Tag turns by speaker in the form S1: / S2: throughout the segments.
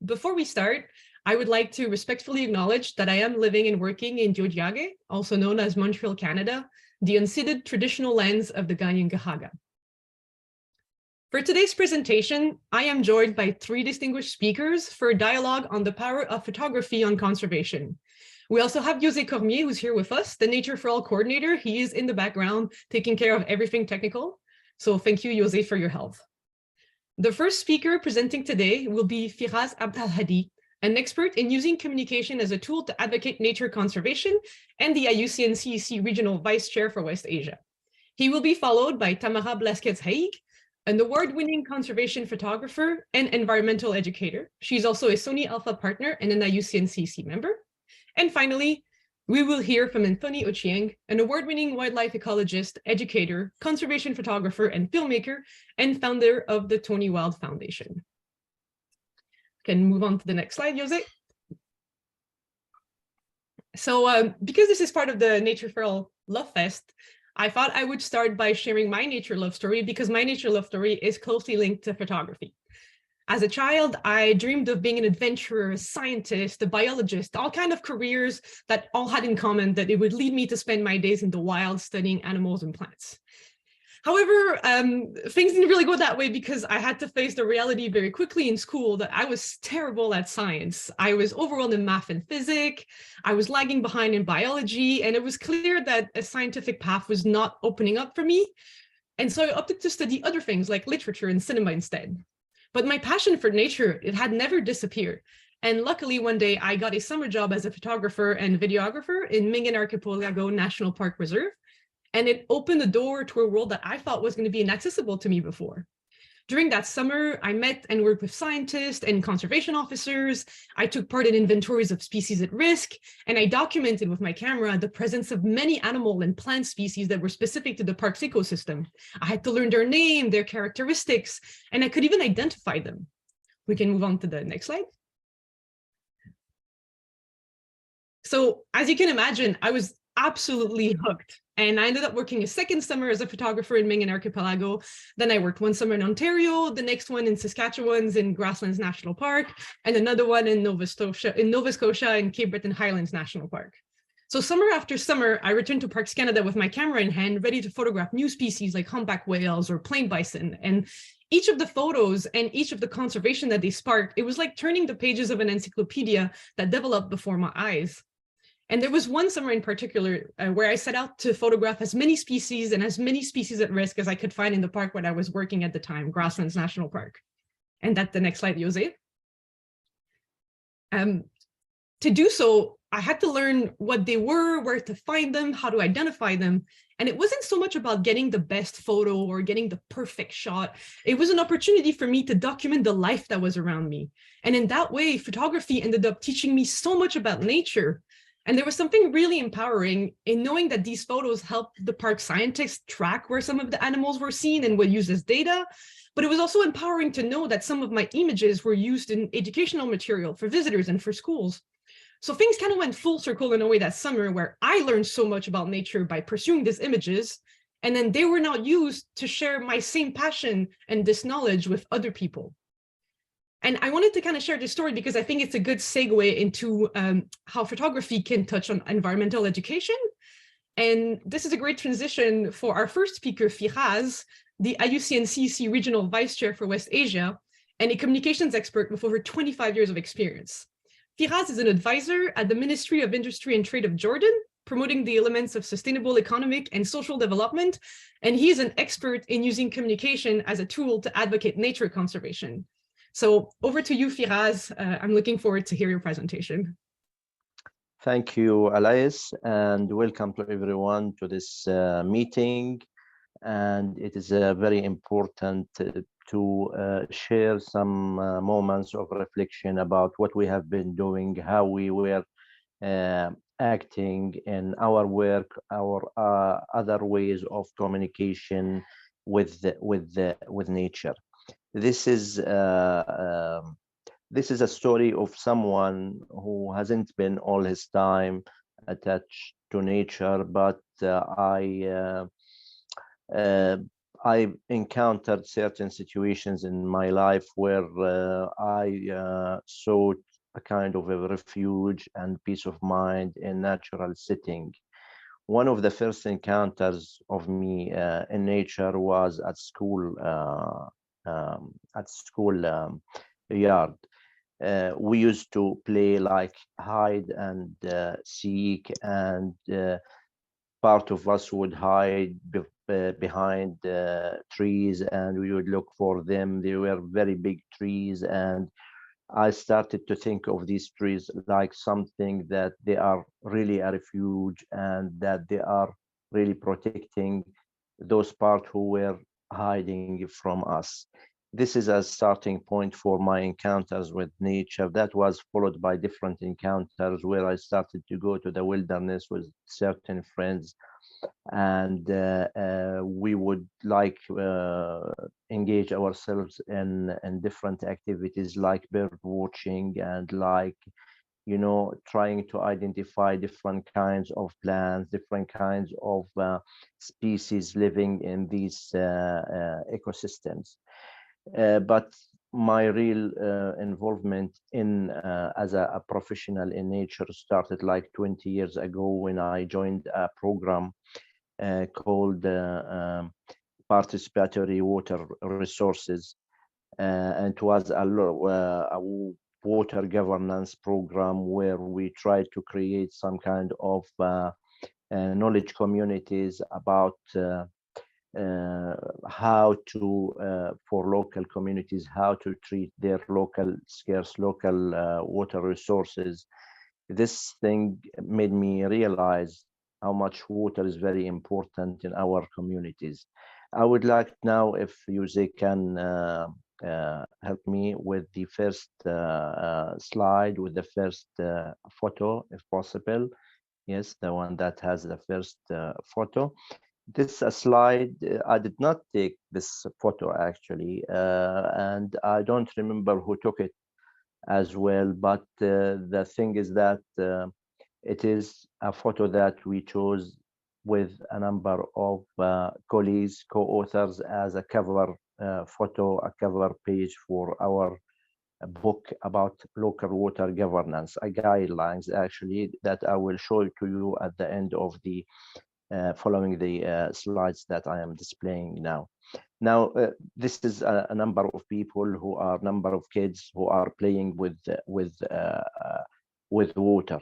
S1: Before we start, I would like to respectfully acknowledge that I am living and working in Tiohtià:ke, also known as Montreal, Canada, the unceded traditional lands of the Kanien'kehá:ka. For today's presentation, I am joined by 3 distinguished speakers for a dialogue on the power of photography on conservation. We also have José Cormier, who's here with us, the Nature for All coordinator. He is in the background taking care of everything technical. So thank you, José, for your help. The first speaker presenting today will be Firas Abd-Alhadi, an expert in using communication as a tool to advocate nature conservation and the IUCN CEC Regional Vice Chair for West Asia. He will be followed by Tamara Blazquez Haik, an award-winning conservation photographer and environmental educator. She's also a Sony Alpha partner and an IUCN CEC member. And finally, we will hear from Anthony Ochieng, an award-winning wildlife ecologist, educator, conservation photographer, and filmmaker, and founder of the TonyWild Foundation. Can move on to the next slide, José. So because this is part of the Nature for All Love Fest, I thought I would start by sharing my nature love story because my nature love story is closely linked to photography. As a child, I dreamed of being an adventurer, a scientist, a biologist, all kinds of careers that all had in common that it would lead me to spend my days in the wild studying animals and plants. However, things didn't really go that way because I had to face the reality very quickly in school that I was terrible at science. I was overwhelmed in math and physics. I was lagging behind in biology, and it was clear that a scientific path was not opening up for me. And so I opted to study other things like literature and cinema instead. But my passion for nature, it had never disappeared. And luckily, one day I got a summer job as a photographer and videographer in Mingan Archipelago National Park Reserve. And it opened the door to a world that I thought was going to be inaccessible to me before. During that summer, I met and worked with scientists and conservation officers. I took part in inventories of species at risk, and I documented with my camera the presence of many animal and plant species that were specific to the park's ecosystem. I had to learn their name, their characteristics, and I could even identify them. We can move on to the next slide. So as you can imagine, I was absolutely hooked. And I ended up working a second summer as a photographer in Mingan Archipelago. Then I worked one summer in Ontario, the next one in Saskatchewan's in Grasslands National Park, and another one in Nova Scotia and Cape Breton Highlands National Park. So summer after summer, I returned to Parks Canada with my camera in hand, ready to photograph new species like humpback whales or plain bison. And each of the photos and each of the conservation that they sparked, it was like turning the pages of an encyclopedia that developed before my eyes. And there was one summer in particular where I set out to photograph as many species and as many species at risk as I could find in the park where I was working at the time, Grasslands National Park. And that's the next slide, José. To do so, I had to learn what they were, where to find them, how to identify them. And it wasn't so much about getting the best photo or getting the perfect shot. It was an opportunity for me to document the life that was around me. And in that way, photography ended up teaching me so much about nature. And there was something really empowering in knowing that these photos helped the park scientists track where some of the animals were seen and were used as data. But it was also empowering to know that some of my images were used in educational material for visitors and for schools. So things kind of went full circle in a way that summer where I learned so much about nature by pursuing these images, and then they were now used to share my same passion and this knowledge with other people. And I wanted to kind of share this story because I think it's a good segue into how photography can touch on environmental education. And this is a great transition for our first speaker, Firas, the IUCN CEC Regional Vice Chair for West Asia, and a communications expert with over 25 years of experience. Firas is an advisor at the Ministry of Industry and Trade of Jordan, promoting the elements of sustainable economic and social development. And he is an expert in using communication as a tool to advocate nature conservation. So over to you, Firas. I'm looking forward to hear your presentation.
S2: Thank you, Alaïs, and welcome to everyone to this meeting. And it is very important to share some moments of reflection about what we have been doing, how we were acting in our work, our other ways of communication with nature. This is a story of someone who hasn't been all his time attached to nature, but I encountered certain situations in my life where I sought a kind of a refuge and peace of mind in natural setting. One of the first encounters of me in nature was at school, yard. We used to play like hide and seek, and part of us would hide behind trees, and we would look for them. They were very big trees, and I started to think of these trees like something that they are really a refuge, and that they are really protecting those parts who were hiding from us. This is a starting point for my encounters with nature. That was followed by different encounters where I started to go to the wilderness with certain friends, and we would like engage ourselves in different activities like bird watching, and like, you know, trying to identify different kinds of plants, different kinds of species living in these ecosystems. But my real involvement in as a professional in nature started like 20 years ago when I joined a program called Participatory Water Resources. And it was a water governance program where we tried to create some kind of knowledge communities about how to, for local communities, how to treat their local scarce local water resources. This thing made me realize how much water is very important in our communities. I would like now if Jose can help me with the first slide, with the first photo, if possible. Yes, the one that has the first photo. This slide, I did not take this photo actually, and I don't remember who took it as well, but the thing is that it is a photo that we chose with a number of colleagues, co-authors, as a cover photo, a cover page for our book about local water governance, a guidelines actually that I will show to you at the end of the following the slides that I am displaying now. Now, this is a number of people who are number of kids who are playing with water.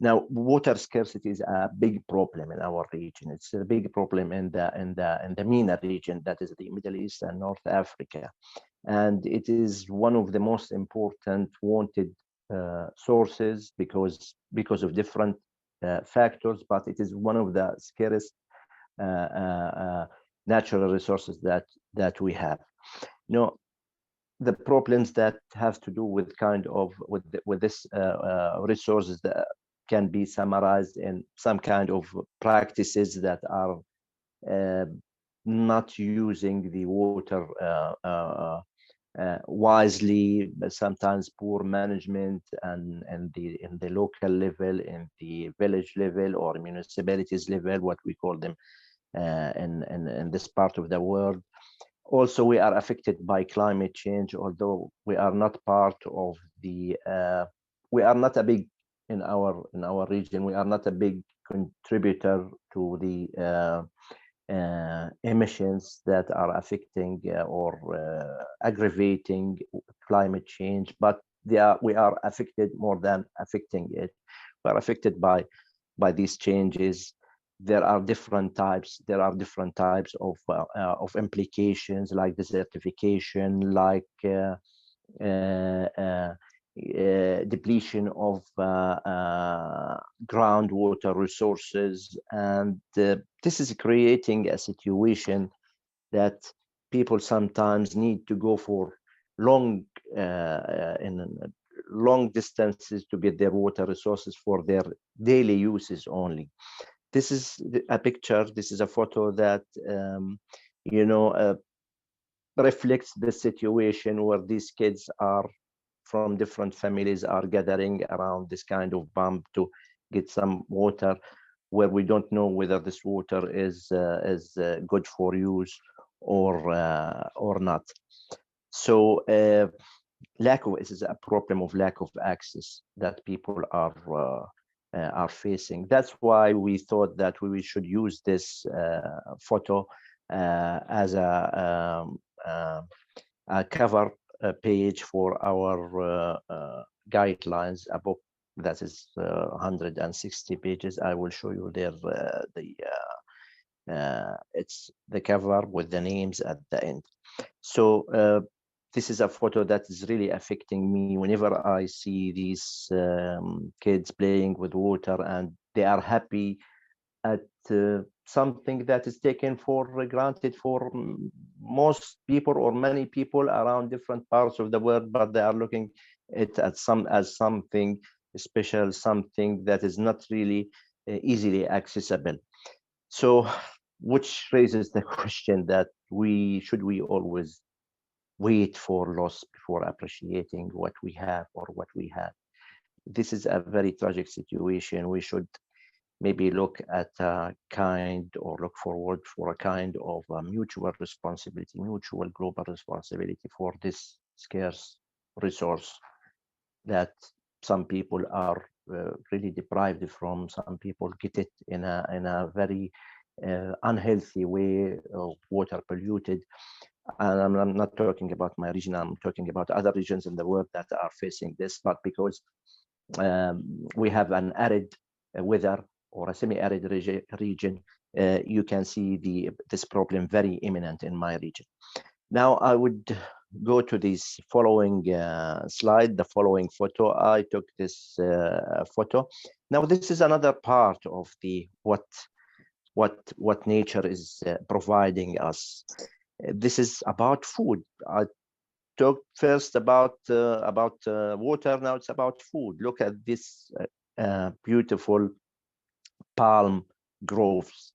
S2: Now, water scarcity is a big problem in our region. It's a big problem in the MENA region, that is the Middle East and North Africa, and it is one of the most important wanted sources because of different factors, but it is one of the scarcest natural resources that we have. You know, the problems that have to do with kind of with this resources that can be summarized in some kind of practices that are not using the water wisely, but sometimes poor management and in the local level, in the village level or municipalities level, what we call them in this part of the world. Also, we are affected by climate change, although we are not part of the we are not a big in our region, we are not a big contributor to the emissions that are affecting or aggravating climate change, but we are affected more than affecting it. We are affected by these changes. There are different types of implications, like desertification, like depletion of groundwater resources, and this is creating a situation that people sometimes need to go for long distances to get their water resources for their daily uses only. This is a picture, this is a photo that you know, reflects the situation where these kids are from different families are gathering around this kind of pump to get some water, where we don't know whether this water is good for use or not. So this is a problem of lack of access that people are facing. That's why we thought that we should use this photo as a cover page for our guidelines, a book that is 160 pages. I will show you there it's the cover with the names at the end. So this is a photo that is really affecting me whenever I see these kids playing with water and they are happy at something that is taken for granted for most people or many people around different parts of the world, but they are looking at as something special, something that is not really easily accessible. So, which raises the question that should we always wait for loss before appreciating what we have or what we have? This is a very tragic situation. We should maybe look at a kind or look forward for a kind of mutual responsibility, mutual global responsibility for this scarce resource that some people are really deprived from. Some people get it in a very unhealthy way, water polluted. And I'm not talking about my region, I'm talking about other regions in the world that are facing this, but because we have an arid weather or a semi-arid region, you can see this problem very imminent in my region. Now I would go to this following slide, the following photo. I took this photo. Now this is another part of the what nature is providing us. This is about food. I talked first about water. Now it's about food. Look at this beautiful palm groves,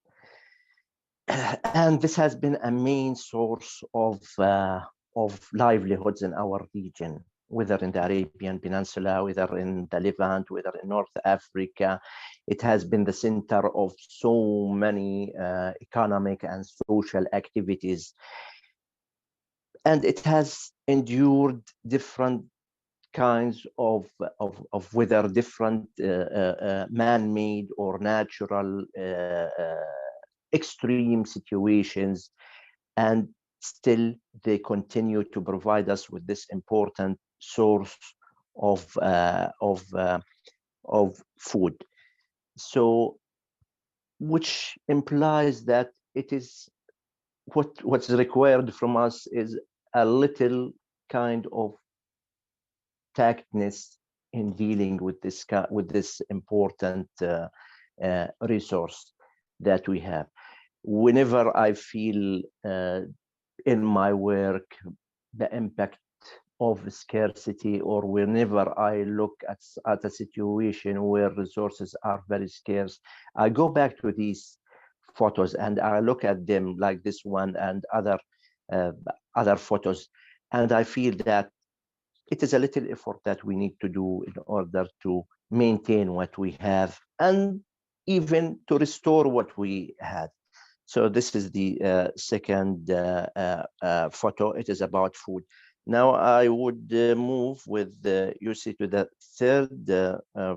S2: and this has been a main source of livelihoods in our region, whether in the Arabian Peninsula, whether in the Levant, whether in North Africa. It has been the center of so many economic and social activities, and it has endured different kinds of weather, different man-made or natural extreme situations, and still they continue to provide us with this important source of food. So, which implies that it is what's required from us is a little kind of tactness in dealing with this important resource that we have. Whenever I feel in my work the impact of scarcity, or whenever I look at a situation where resources are very scarce, I go back to these photos and I look at them, like this one and other photos, and I feel that it is a little effort that we need to do in order to maintain what we have and even to restore what we had. So this is the second photo. It is about food. Now I would move with you see to the third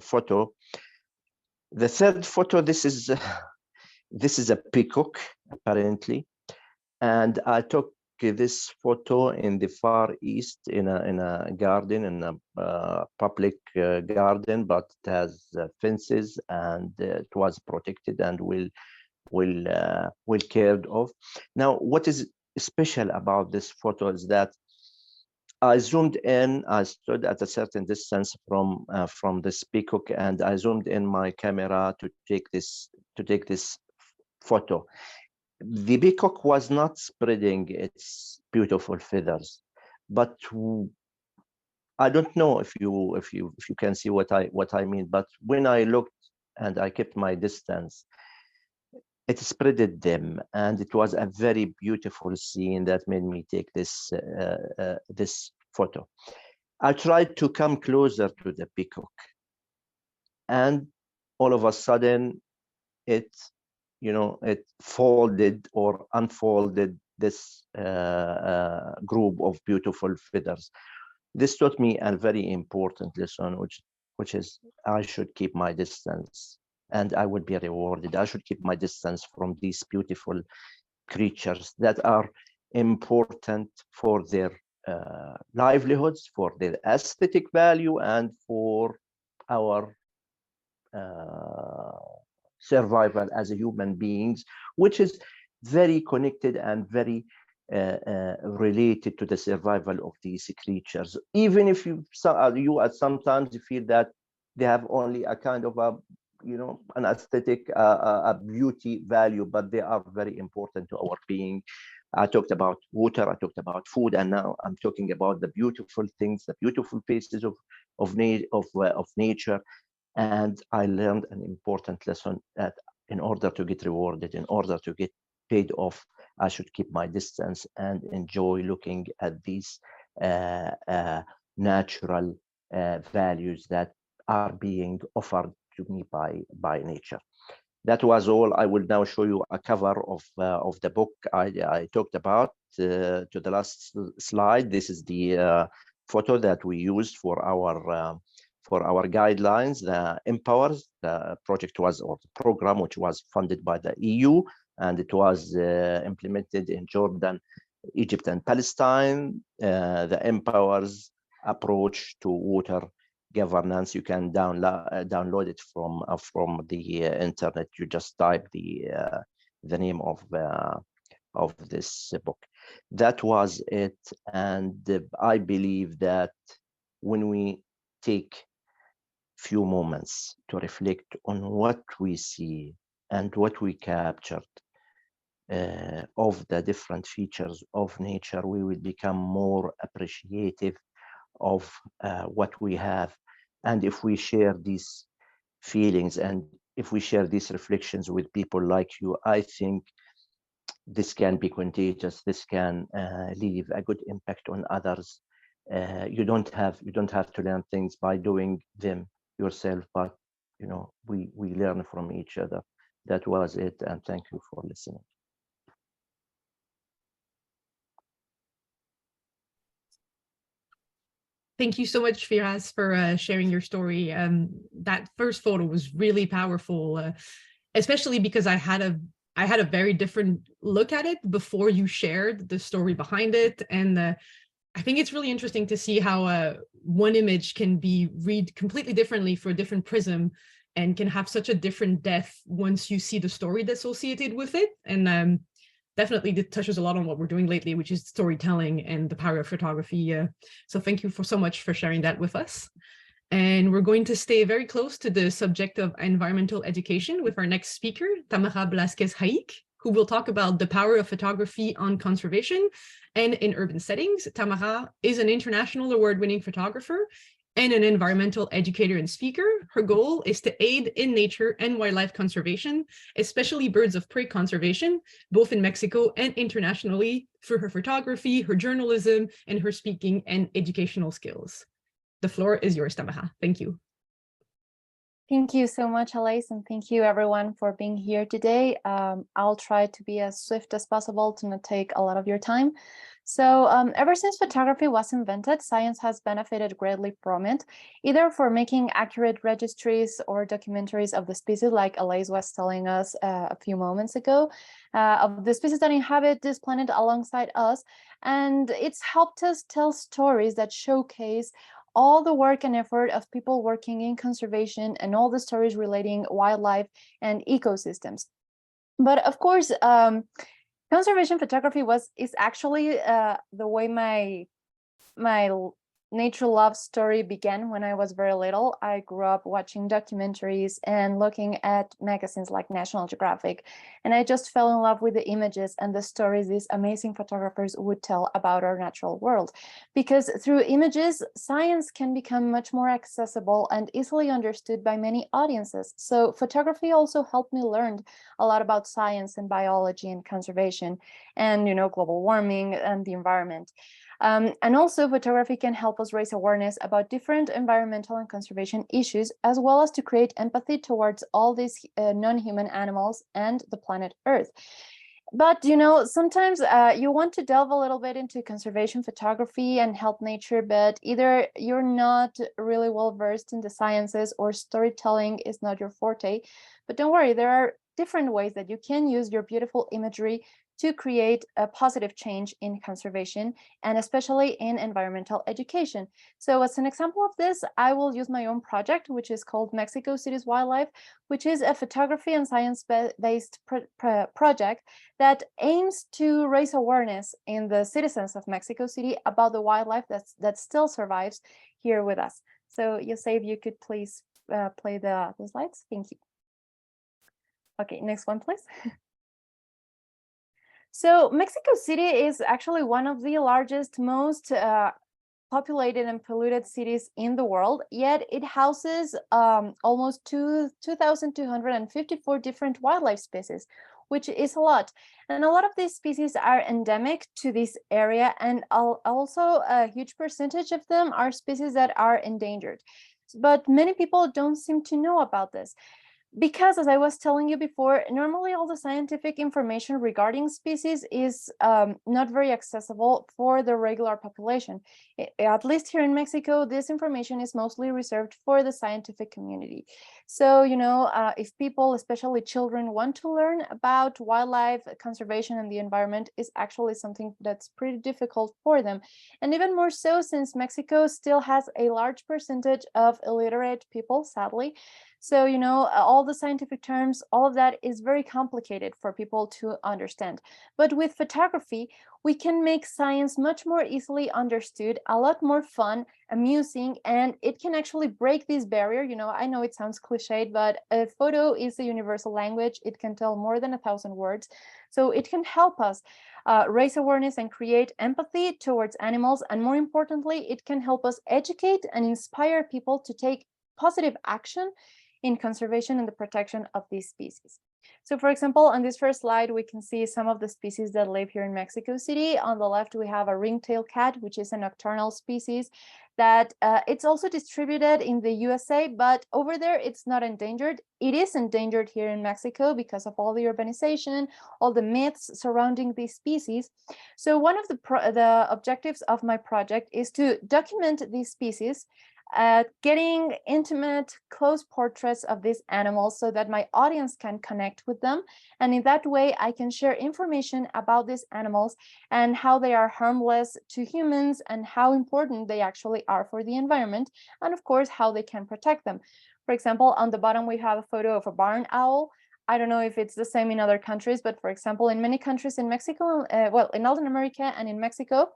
S2: photo. The third photo, this is a peacock apparently, and I took this photo in the Far East in a garden, in a public garden, but it has fences and it was protected and well cared of. Now, what is special about this photo is that I zoomed in. I stood at a certain distance from this peacock, and I zoomed in my camera to take this photo. The peacock was not spreading its beautiful feathers, but I don't know if you can see what I mean. But when I looked and I kept my distance, it spreaded them, and it was a very beautiful scene that made me take this photo. I tried to come closer to the peacock, and all of a sudden, it folded or unfolded this group of beautiful feathers. This taught me a very important lesson, which is I should keep my distance and I will be rewarded. I should keep my distance from these beautiful creatures that are important for their livelihoods, for their aesthetic value, and for our survival as a human beings, which is very connected and very related to the survival of these creatures. Even if you at sometimes feel that they have only a kind of a, you know, an aesthetic, a beauty value, but they are very important to our being. I talked about water, I talked about food, and now I'm talking about the beautiful things, the beautiful pieces of nature. And I learned an important lesson that in order to get rewarded, in order to get paid off, I should keep my distance and enjoy looking at these natural values that are being offered to me by nature. That was all. I will now show you a cover of the book I talked about to the last slide. This is the photo that we used for our guidelines. The Empowers, the project was, or the program, which was funded by the EU, and it was implemented in Jordan, Egypt, and Palestine. The Empowers approach to water governance. You can download it from the internet. You just type the name of this book. That was it. And I believe that when we take few moments to reflect on what we see and what we captured of the different features of nature, we will become more appreciative of what we have. And if we share these feelings and if we share these reflections with people like you, I think this can be contagious. This can leave a good impact on others. You don't have to learn things by doing them yourself, but you know, we learn from each other. That was it, and thank you for listening.
S1: Thank you so much, Firas, for sharing your story. That first photo was really powerful, especially because I had a very different look at it before you shared the story behind it. And I think it's really interesting to see how one image can be read completely differently for a different prism and can have such a different depth once you see the story associated with it. And definitely it touches a lot on what we're doing lately, which is storytelling and the power of photography. So thank you so much for sharing that with us. And we're going to stay very close to the subject of environmental education with our next speaker, Tamara Blazquez Haik, who will talk about the power of photography on conservation and in urban settings. Tamara is an international award-winning photographer and an environmental educator and speaker. Her goal is to aid in nature and wildlife conservation, especially birds of prey conservation, both in Mexico and internationally, through her photography, her journalism, and her speaking and educational skills. The floor is yours, Tamara. Thank you.
S3: Thank you so much, Alaïs, and thank you everyone for being here today. I'll try to be as swift as possible to not take a lot of your time. So ever since photography was invented, science has benefited greatly from it, either for making accurate registries or documentaries of the species, like Alaïs was telling us a few moments ago, of the species that inhabit this planet alongside us. And it's helped us tell stories that showcase all the work and effort of people working in conservation and all the stories relating wildlife and ecosystems. But of course, conservation photography is actually the way my nature love story began when I was very little. I grew up watching documentaries and looking at magazines like National Geographic, and I just fell in love with the images and the stories these amazing photographers would tell about our natural world. Because through images, science can become much more accessible and easily understood by many audiences. So photography also helped me learn a lot about science and biology and conservation and, you know, global warming and the environment. And also photography can help us raise awareness about different environmental and conservation issues, as well as to create empathy towards all these non-human animals and the planet Earth. But sometimes you want to delve a little bit into conservation photography and help nature, but either you're not really well versed in the sciences or storytelling is not your forte. But don't worry, there are different ways that you can use your beautiful imagery to create a positive change in conservation and especially in environmental education. So as an example of this, I will use my own project, which is called Mexico City's Wildlife, which is a photography and science-based project that aims to raise awareness in the citizens of Mexico City about the wildlife that still survives here with us. So Yosef, if you could please play the slides. Thank you. Okay, next one, please. So Mexico City is actually one of the largest, most populated and polluted cities in the world, yet it houses almost 2,254 different wildlife species, which is a lot. And a lot of these species are endemic to this area, and also a huge percentage of them are species that are endangered. But many people don't seem to know about this. Because, as I was telling you before, normally all the scientific information regarding species is not very accessible for the regular population. At least here in Mexico, this information is mostly reserved for the scientific community. So, if people, especially children, want to learn about wildlife conservation and the environment, is actually something that's pretty difficult for them. And even more so since Mexico still has a large percentage of illiterate people, sadly. So, all the scientific terms, all of that is very complicated for people to understand. But with photography, we can make science much more easily understood, a lot more fun, amusing, and it can actually break this barrier. I know it sounds cliched, but a photo is a universal language. It can tell more than 1,000 words. So it can help us raise awareness and create empathy towards animals. And more importantly, it can help us educate and inspire people to take positive action in conservation and the protection of these species. So for example, on this first slide, we can see some of the species that live here in Mexico City. On the left, we have a ringtail cat, which is a nocturnal species that it's also distributed in the USA, but over there, it's not endangered. It is endangered here in Mexico because of all the urbanization, all the myths surrounding these species. So one of the objectives of my project is to document these species, getting intimate, close portraits of these animals so that my audience can connect with them. And in that way, I can share information about these animals and how they are harmless to humans and how important they actually are for the environment. And of course, how they can protect them. For example, on the bottom, we have a photo of a barn owl. I don't know if it's the same in other countries, but for example, in many countries in Mexico, in Latin America and in Mexico,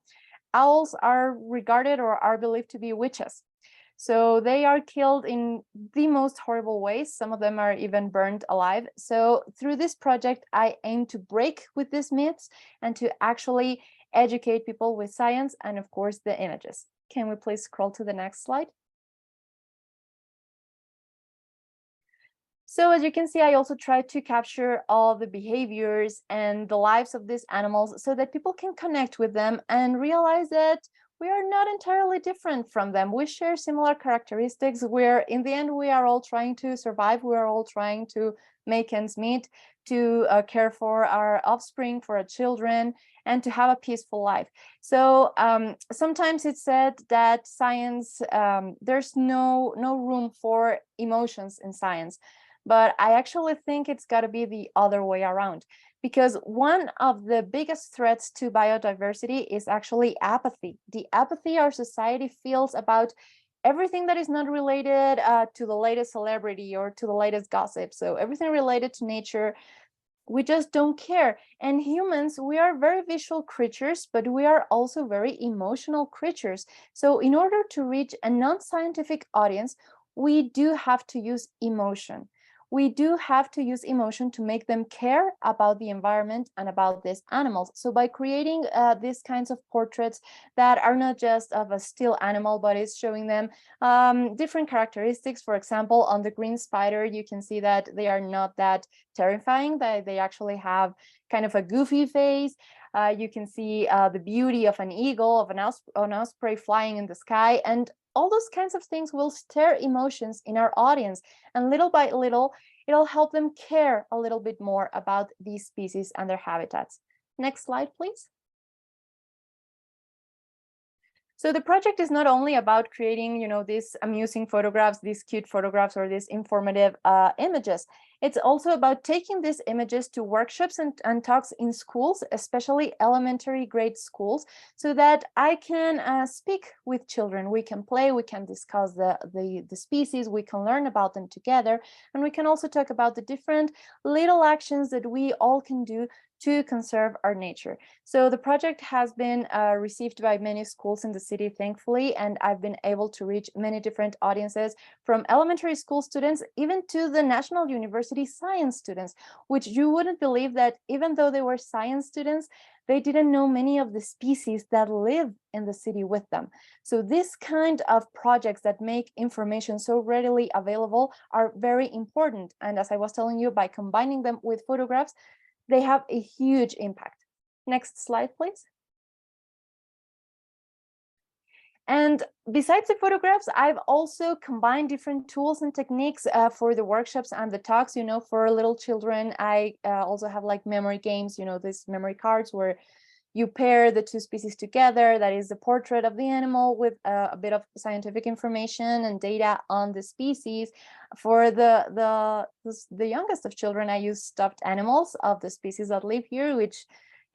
S3: owls are regarded or are believed to be witches. So they are killed in the most horrible ways. Some of them are even burned alive. So through this project, I aim to break with these myths and to actually educate people with science and, of course, the images. Can we please scroll to the next slide? So as you can see, I also try to capture all the behaviors and the lives of these animals so that people can connect with them and realize that we are not entirely different from them. We share similar characteristics where in the end, we are all trying to survive. We are all trying to make ends meet, to care for our offspring, for our children, and to have a peaceful life. So sometimes it's said that science, there's no room for emotions in science. But I actually think it's got to be the other way around, because one of the biggest threats to biodiversity is actually apathy. The apathy our society feels about everything that is not related to the latest celebrity or to the latest gossip. So everything related to nature, we just don't care. And humans, we are very visual creatures, but we are also very emotional creatures. So in order to reach a non-scientific audience, we do have to use emotion. We do have to use emotion to make them care about the environment and about these animals. So by creating these kinds of portraits that are not just of a still animal, but it's showing them different characteristics. For example, on the green spider, you can see that they are not that terrifying, that they actually have kind of a goofy face. You can see the beauty of an eagle, of an osprey flying in the sky, and all those kinds of things will stir emotions in our audience. And little by little, it'll help them care a little bit more about these species and their habitats. Next slide, please. So the project is not only about creating, these amusing photographs, these cute photographs, or these informative images. It's also about taking these images to workshops and talks in schools, especially elementary grade schools, so that I can speak with children. We can play, we can discuss the species, we can learn about them together, and we can also talk about the different little actions that we all can do to conserve our nature. So the project has been received by many schools in the city, thankfully, and I've been able to reach many different audiences, from elementary school students even to the National University science students, which you wouldn't believe that even though they were science students, they didn't know many of the species that live in the city with them. So this kind of projects that make information so readily available are very important. And as I was telling you, by combining them with photographs, they have a huge impact. Next slide, please. And besides the photographs, I've also combined different tools and techniques for the workshops and the talks. For little children, I also have like memory games, these memory cards where you pair the two species together. That is the portrait of the animal with a bit of scientific information and data on the species. For the youngest of children, I use stuffed animals of the species that live here, which,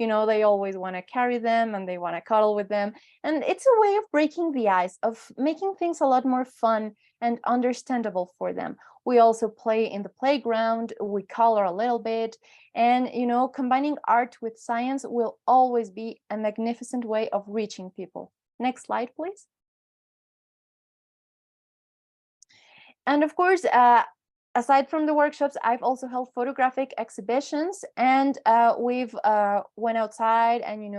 S3: they always want to carry them and they want to cuddle with them. And it's a way of breaking the ice, of making things a lot more fun and understandable for them. We also play in the playground, we color a little bit, and combining art with science will always be a magnificent way of reaching people. Next slide, please. And of course, aside from the workshops, I've also held photographic exhibitions, and we've went outside and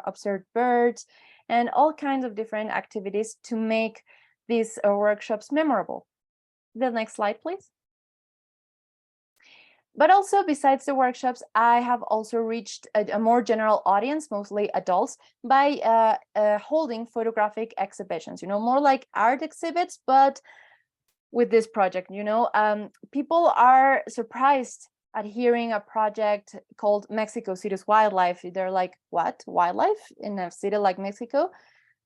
S3: observed birds and all kinds of different activities to make these workshops memorable. The next slide, please. But also, besides the workshops, I have also reached a more general audience, mostly adults, by holding photographic exhibitions, more like art exhibits, but with this project, people are surprised at hearing a project called Mexico City's Wildlife. They're like, what? Wildlife in a city like Mexico?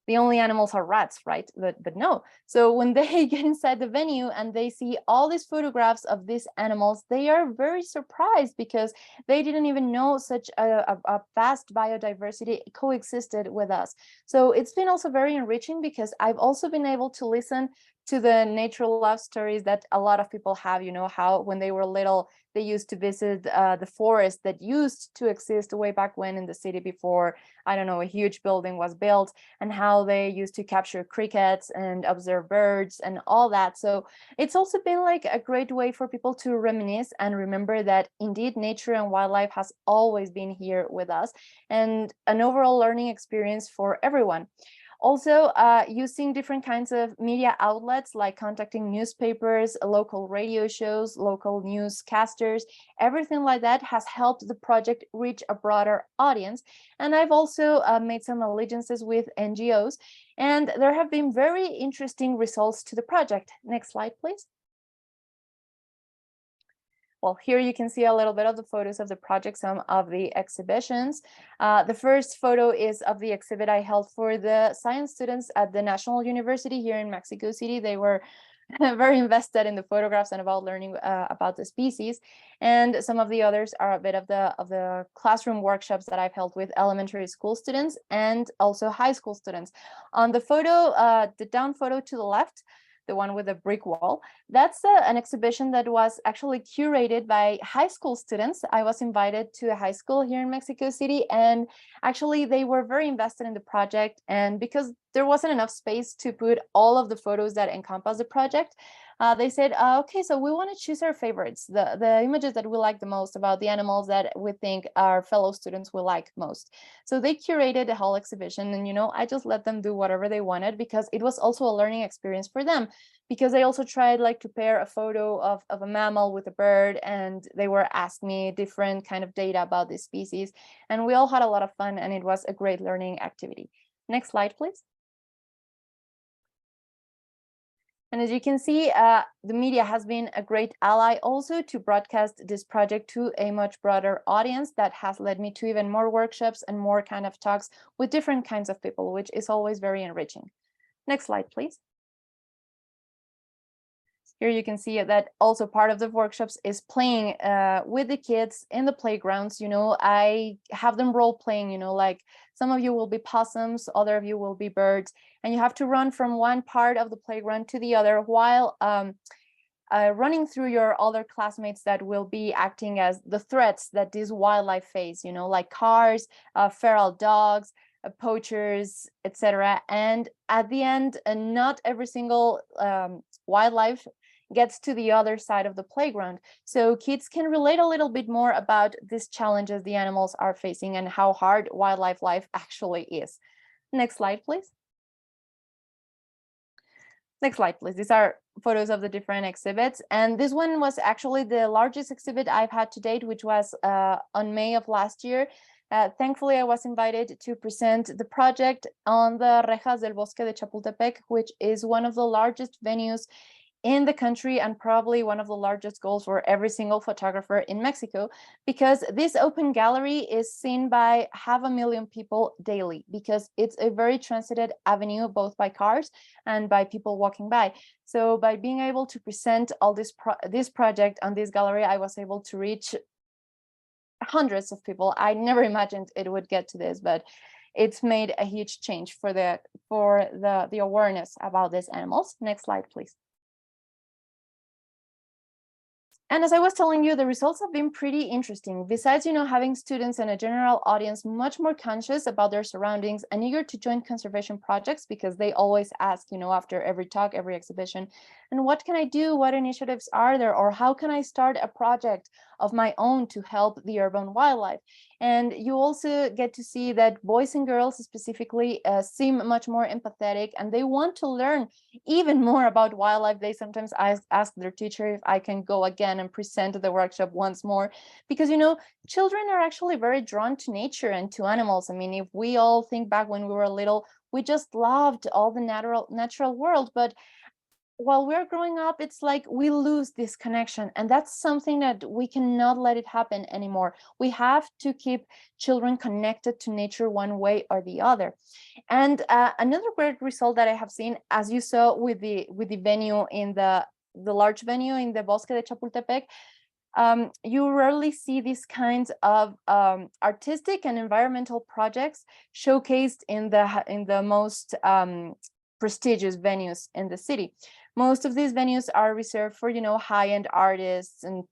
S3: The only animals are rats, right? But no. So when they get inside the venue and they see all these photographs of these animals, they are very surprised because they didn't even know such a vast biodiversity coexisted with us. So it's been also very enriching because I've also been able to listen to the nature love stories that a lot of people have, how when they were little, they used to visit the forest that used to exist way back when in the city before, I don't know, a huge building was built, and how they used to capture crickets and observe birds and all that. So it's also been like a great way for people to reminisce and remember that indeed nature and wildlife has always been here with us, and an overall learning experience for everyone. Also, using different kinds of media outlets, like contacting newspapers, local radio shows, local newscasters, everything like that has helped the project reach a broader audience. And I've also made some allegiances with NGOs, and there have been very interesting results to the project. Next slide, please. Well, here you can see a little bit of the photos of the project, some of the exhibitions. The first photo is of the exhibit I held for the science students at the National University here in Mexico City. They were very invested in the photographs and about learning about the species. And some of the others are a bit of the classroom workshops that I've held with elementary school students and also high school students. On the photo, the down photo to the left, the one with the brick wall, that's an exhibition that was actually curated by high school students. I was invited to a high school here in Mexico City, and actually they were very invested in the project. And because there wasn't enough space to put all of the photos that encompass the project, they said, okay, so we want to choose our favorites, the images that we like the most about the animals that we think our fellow students will like most. So they curated the whole exhibition, and I just let them do whatever they wanted, because it was also a learning experience for them, because they also tried like to pair a photo of a mammal with a bird, and they were asking me different kind of data about this species, and we all had a lot of fun, and it was a great learning activity. Next slide, please. And as you can see, the media has been a great ally also to broadcast this project to a much broader audience. That has led me to even more workshops and more kind of talks with different kinds of people, which is always very enriching. Next slide, please. Here you can see that also part of the workshops is playing with the kids in the playgrounds. You know, I have them role playing, you know, like some of you will be possums, other of you will be birds, and you have to run from one part of the playground to the other while running through your other classmates that will be acting as the threats that this wildlife face, you know, like cars, feral dogs, poachers, etc. And at the end, not every single wildlife gets to the other side of the playground. So kids can relate a little bit more about these challenges the animals are facing and how hard wildlife life actually is. Next slide, please. Next slide, please. These are photos of the different exhibits. And this one was actually the largest exhibit I've had to date, which was on May of last year. Thankfully, I was invited to present the project on the Rejas del Bosque de Chapultepec, which is one of the largest venues in the country and probably one of the largest goals for every single photographer in Mexico, because this open gallery is seen by 500,000 people daily, because it's a very transited avenue, both by cars and by people walking by. So by being able to present all this project on this gallery, I was able to reach hundreds of people. I never imagined it would get to this, but it's made a huge change for the awareness about these animals. Next slide, please. And as I was telling you, the results have been pretty interesting. Besides, you know, having students and a general audience much more conscious about their surroundings and eager to join conservation projects, because they always ask, you know, after every talk, every exhibition, and what can I do? What initiatives are there? Or how can I start a project of my own to help the urban wildlife? And you also get to see that boys and girls specifically seem much more empathetic, and they want to learn even more about wildlife. They sometimes ask their teacher if I can go again and present the workshop once more, because, you know, children are actually very drawn to nature and to animals. I mean, if we all think back when we were little, we just loved all the natural world, but while we're growing up, it's like we lose this connection, and that's something that we cannot let it happen anymore. We have to keep children connected to nature one way or the other. And another great result that I have seen, as you saw with the venue in the large venue in the Bosque de Chapultepec, you rarely see these kinds of artistic and environmental projects showcased in the most prestigious venues in the city. Most of these venues are reserved for, you know, high-end artists and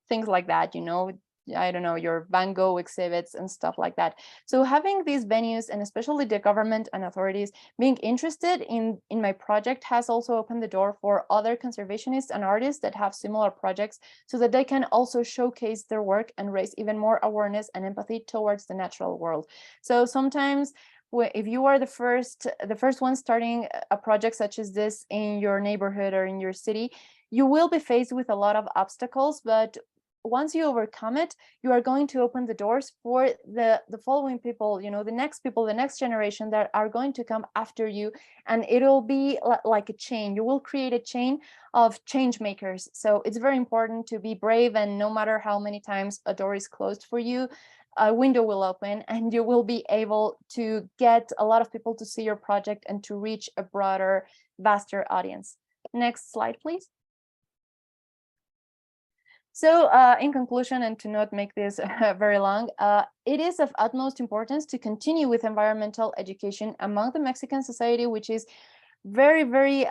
S3: things like that, you know, I don't know, your Van Gogh exhibits and stuff like that. So having these venues, and especially the government and authorities being interested in my project, has also opened the door for other conservationists and artists that have similar projects, so that they can also showcase their work and raise even more awareness and empathy towards the natural world. So sometimes if you are the first one starting a project such as this in your neighborhood or in your city, you will be faced with a lot of obstacles, but once you overcome it, you are going to open the doors for the following people, you know, the next people, the next generation that are going to come after you, and it'll be like a chain. You will create a chain of change makers. So it's very important to be brave, and no matter how many times a door is closed for you, a window will open, and you will be able to get a lot of people to see your project and to reach a broader, vaster audience. Next slide, please. So in conclusion, and to not make this very long, it is of utmost importance to continue with environmental education among the Mexican society, which is very, very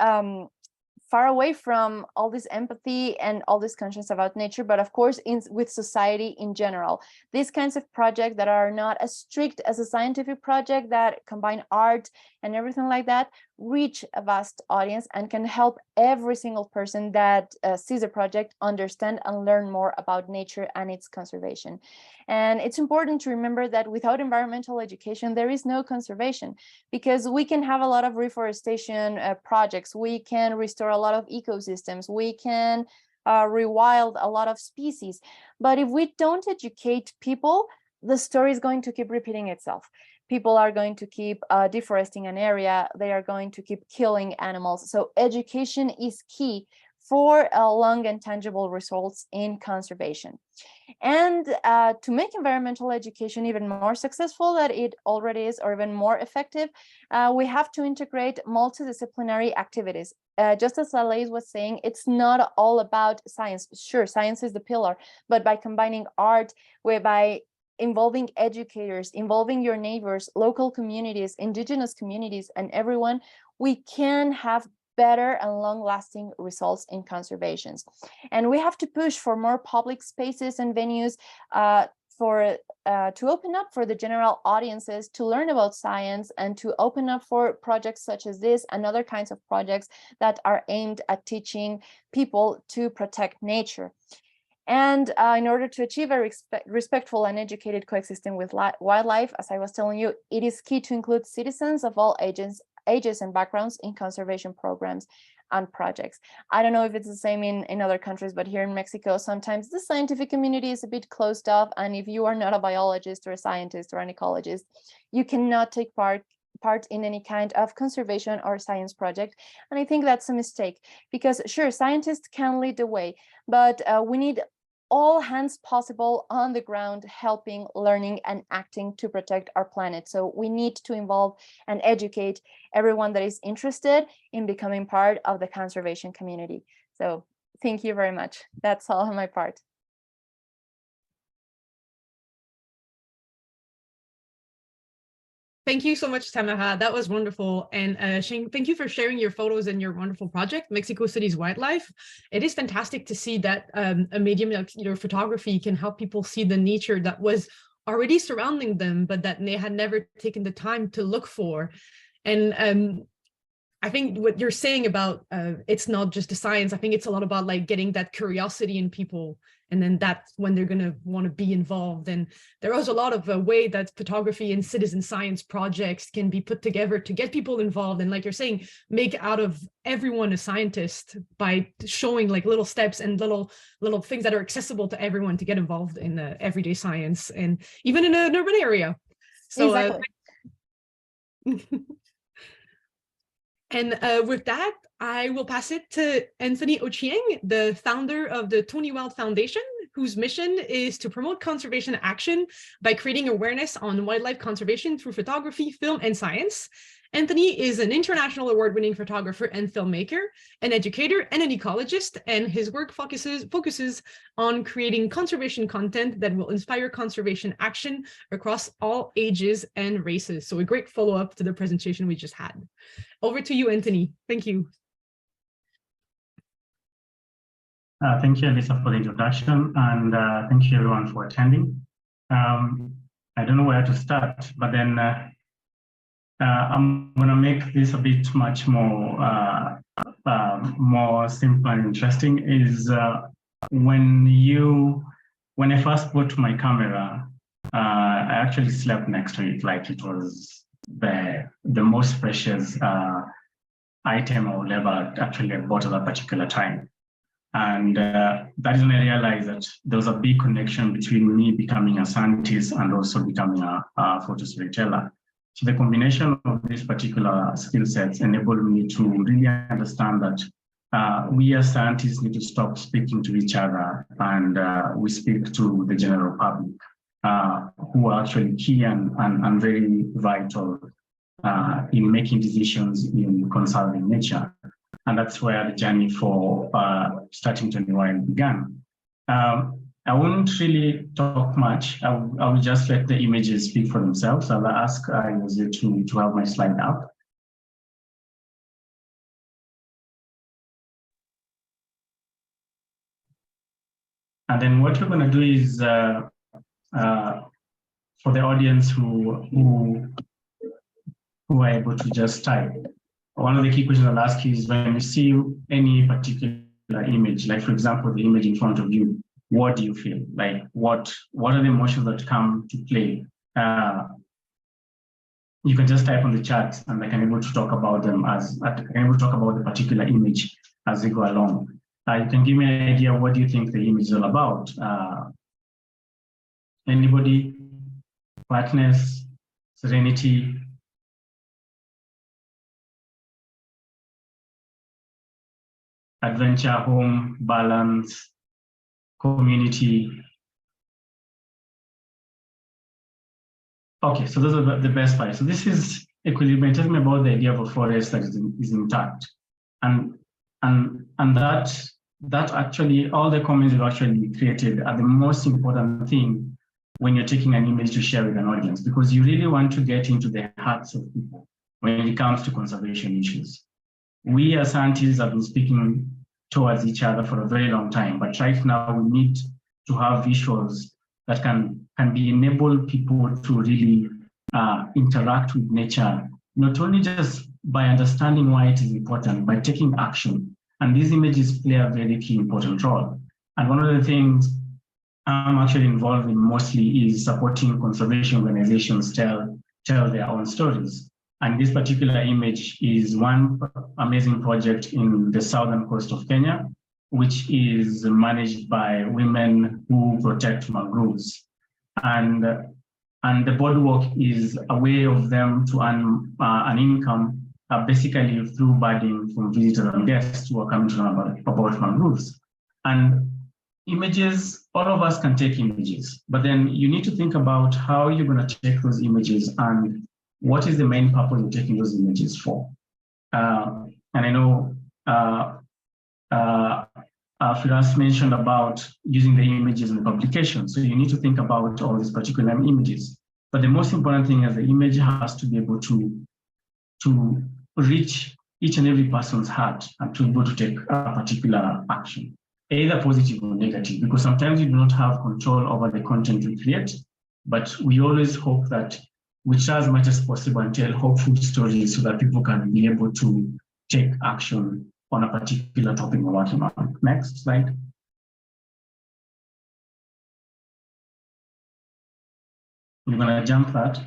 S3: far away from all this empathy and all this conscience about nature, but of course with society in general. These kinds of projects that are not as strict as a scientific project, that combine art and everything like that, reach a vast audience and can help every single person that sees a project understand and learn more about nature and its conservation. And it's important to remember that without environmental education, there is no conservation, because we can have a lot of reforestation projects, we can restore a lot of ecosystems, we can rewild a lot of species, but if we don't educate people, the story is going to keep repeating itself. people are going to keep deforesting an area, they are going to keep killing animals. So education is key for long and tangible results in conservation. And to make environmental education even more successful than it already is, or even more effective, we have to integrate multidisciplinary activities. Just as Alaïs was saying, it's not all about science. Sure, science is the pillar, but by combining art, whereby involving educators, involving your neighbors, local communities, indigenous communities, and everyone, we can have better and long-lasting results in conservations. And we have to push for more public spaces and venues to open up for the general audiences to learn about science, and to open up for projects such as this and other kinds of projects that are aimed at teaching people to protect nature. And in order to achieve a respectful and educated coexistence with wildlife, as I was telling you, it is key to include citizens of all ages and backgrounds in conservation programs and projects. I don't know if it's the same in other countries, but here in Mexico, sometimes the scientific community is a bit closed off. And if you are not a biologist or a scientist or an ecologist, you cannot take part in any kind of conservation or science project. And I think that's a mistake, because sure, scientists can lead the way, but we need all hands possible on the ground, helping, learning, and acting to protect our planet. So we need to involve and educate everyone that is interested in becoming part of the conservation community. So thank you very much. That's all on my part.
S1: Thank you so much, Tamara. That was wonderful. And Ochieng, thank you for sharing your photos and your wonderful project, Mexico City's Wildlife. It is fantastic to see that a medium like photography can help people see the nature that was already surrounding them, but that they had never taken the time to look for. And I think what you're saying about it's not just a science. I think it's a lot about like getting that curiosity in people, and then that's when they're going to want to be involved. And there is a lot of a way that photography and citizen science projects can be put together to get people involved. And like you're saying, make out of everyone a scientist by showing like little steps and little things that are accessible to everyone to get involved in everyday science, and even in an urban area. So
S3: exactly.
S1: And with that, I will pass it to Anthony Ochieng, the founder of the TonyWild Foundation, whose mission is to promote conservation action by creating awareness on wildlife conservation through photography, film, and science. Anthony is an international award-winning photographer and filmmaker, an educator, and an ecologist, and his work focuses on creating conservation content that will inspire conservation action across all ages and races. So a great follow-up to the presentation we just had. Over to you, Anthony. Thank you.
S4: Thank you, Elisa, for the introduction, and thank you everyone for attending. I don't know where to start, but then I'm going to make this a bit much more simple and interesting. Is when I first bought my camera, I actually slept next to it like it was the most precious item I would ever actually bought at that particular time. And that is when I realized that there was a big connection between me becoming a scientist and also becoming a photo storyteller. So the combination of these particular skill sets enabled me to really understand that we as scientists need to stop speaking to each other, and we speak to the general public, who are actually key and very vital in making decisions in conserving nature. And that's where the journey for starting TonyWild began. I won't really talk much. I will just let the images speak for themselves. I'll ask you to have my slide up. And then what we're going to do is, for the audience who are able to just type, one of the key questions I'll ask you is, when you see any particular image, like for example, the image in front of you, what do you feel? Like what are the emotions that come to play? You can just type on the chat, and I can able to talk about them the particular image as we go along. You can give me an idea, what do you think the image is all about? Anybody? Flatness, serenity, adventure, home, balance, community. Okay, so those are the best parts. So this is equilibrium. Tell me about the idea of a forest that is intact. And that actually, all the comments you've actually created are the most important thing when you're taking an image to share with an audience, because you really want to get into the hearts of people when it comes to conservation issues. We as scientists have been speaking towards each other for a very long time, but right now we need to have visuals that can enable people to really interact with nature, not only just by understanding why it is important, by taking action. And these images play a very key important role. And one of the things I'm actually involved in mostly is supporting conservation organizations tell their own stories. And this particular image is one amazing project in the southern coast of Kenya, which is managed by women who protect mangroves. And the boardwalk is a way of them to earn an income, basically through birding from visitors and guests who are coming to learn about mangroves. And images, all of us can take images, but then you need to think about how you're going to take those images and what is the main purpose of taking those images for. And I know Firas mentioned about using the images in the publication. So you need to think about all these particular images. But the most important thing is the image has to be able to reach each and every person's heart and to be able to take a particular action, either positive or negative, because sometimes you do not have control over the content we create, but we always hope that we try as much as possible and tell hopeful stories so that people can be able to take action on a particular topic we're working on. Next slide. We're going to jump that.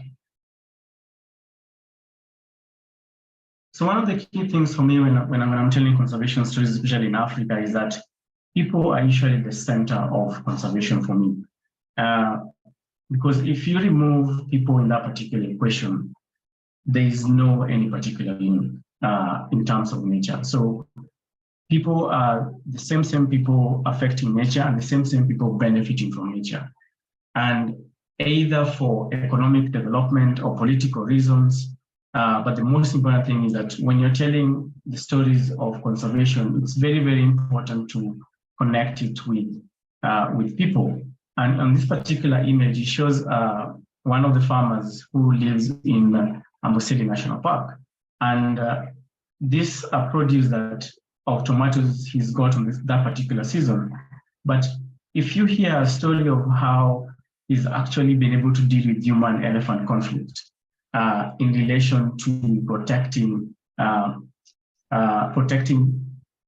S4: So one of the key things for me when I'm telling conservation stories, especially in Africa, is that people are usually the center of conservation for me. Because if you remove people in that particular equation, there is no any particular meaning in terms of nature. So people are the same people affecting nature and the same people benefiting from nature. And either for economic development or political reasons, but the most important thing is that when you're telling the stories of conservation, it's very, very important to connect it with people. And on this particular image, it shows one of the farmers who lives in Amboseli National Park. And this produce of tomatoes he's got on that particular season. But if you hear a story of how he's actually been able to deal with human-elephant conflict in relation to protecting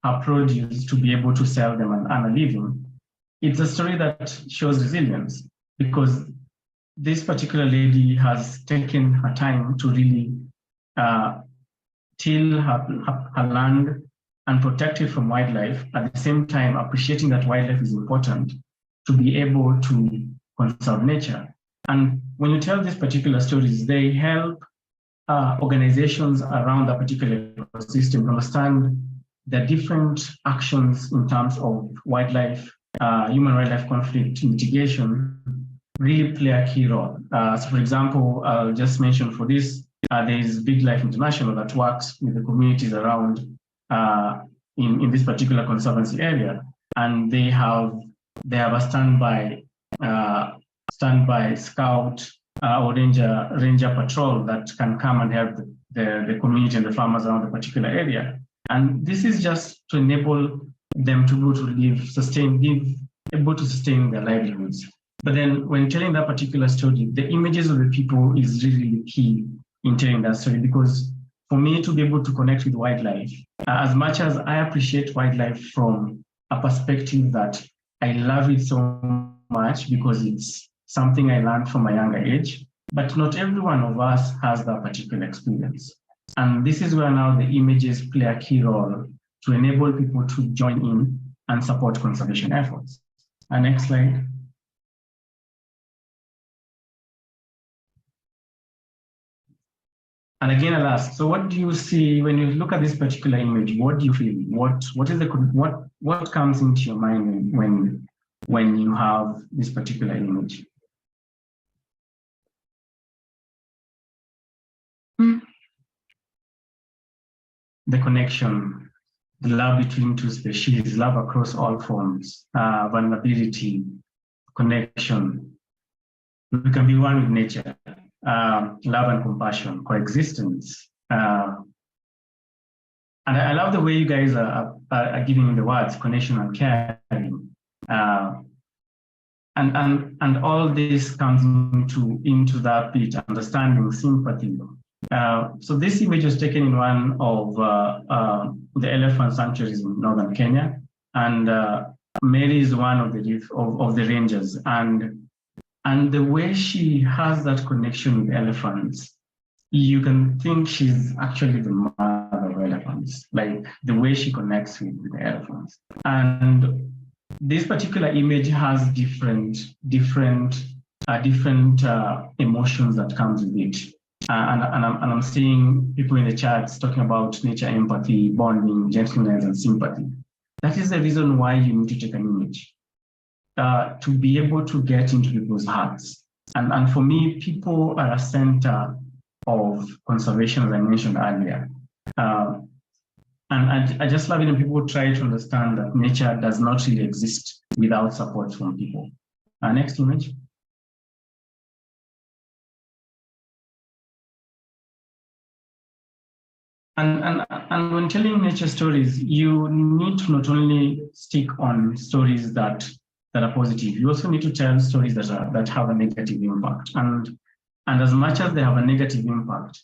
S4: her produce to be able to sell them and earn a living, it's a story that shows resilience, because this particular lady has taken her time to really till her land and protect it from wildlife, at the same time appreciating that wildlife is important to be able to conserve nature. And when you tell these particular stories, they help organizations around that particular ecosystem understand the different actions in terms of wildlife, human-wildlife conflict mitigation really play a key role. So for example, I'll just mention for this, there is Big Life International that works with the communities around in this particular conservancy area, and they have a standby scout or ranger patrol that can come and help the community and the farmers around the particular area. And this is just to enable them to be able to able to sustain their livelihoods. But then when telling that particular story, the images of the people is really key in telling that story, because for me to be able to connect with wildlife, as much as I appreciate wildlife from a perspective that I love it so much because it's something I learned from a younger age, but not every one of us has that particular experience. And this is where now the images play a key role to enable people to join in and support conservation efforts. Next slide. And again, I'll ask, so what do you see when you look at this particular image? What do you feel? What comes into your mind when you have this particular image? The connection, the love between two species, love across all forms, vulnerability, connection. We can be one with nature, love and compassion, coexistence. And I love the way you guys are giving the words connection and caring. And all this comes into that bit, understanding, sympathy. So this image was taken in one of the elephant sanctuaries in northern Kenya, and Mary is one of the rangers, and the way she has that connection with elephants, you can think she's actually the mother of elephants, like the way she connects with the elephants. And this particular image has different emotions that comes with it. And I'm seeing people in the chats talking about nature, empathy, bonding, gentleness, and sympathy. That is the reason why you need to take an image, to be able to get into people's hearts. And for me, people are a center of conservation, as I mentioned earlier. And I just love it when people try to understand that nature does not really exist without support from people. Next image. And when telling nature stories, you need to not only stick on stories that are positive, you also need to tell stories that have a negative impact. And as much as they have a negative impact,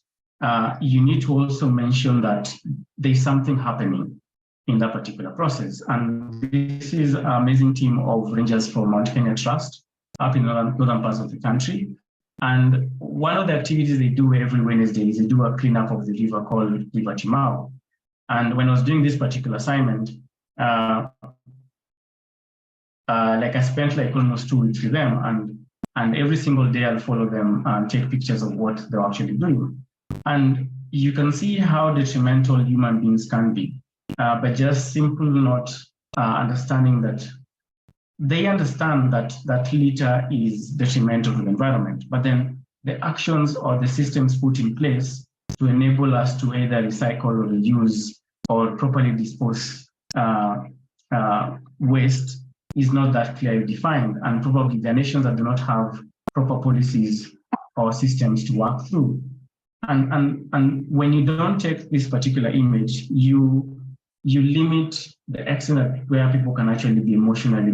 S4: you need to also mention that there's something happening in that particular process. And this is an amazing team of rangers from Mount Kenya Trust up in northern parts of the country. And one of the activities they do every Wednesday is they do a cleanup of the river called River Timao. And when I was doing this particular assignment, like I spent like almost 2 weeks with them, and every single day I'll follow them and take pictures of what they're actually doing. And you can see how detrimental human beings can be, but just simply not understanding that they understand that litter is detrimental to the environment, but then the actions or the systems put in place to enable us to either recycle or reuse or properly dispose waste is not that clearly defined. And probably the nations that do not have proper policies or systems to work through. And when you don't take this particular image, you limit the extent where people can actually be emotionally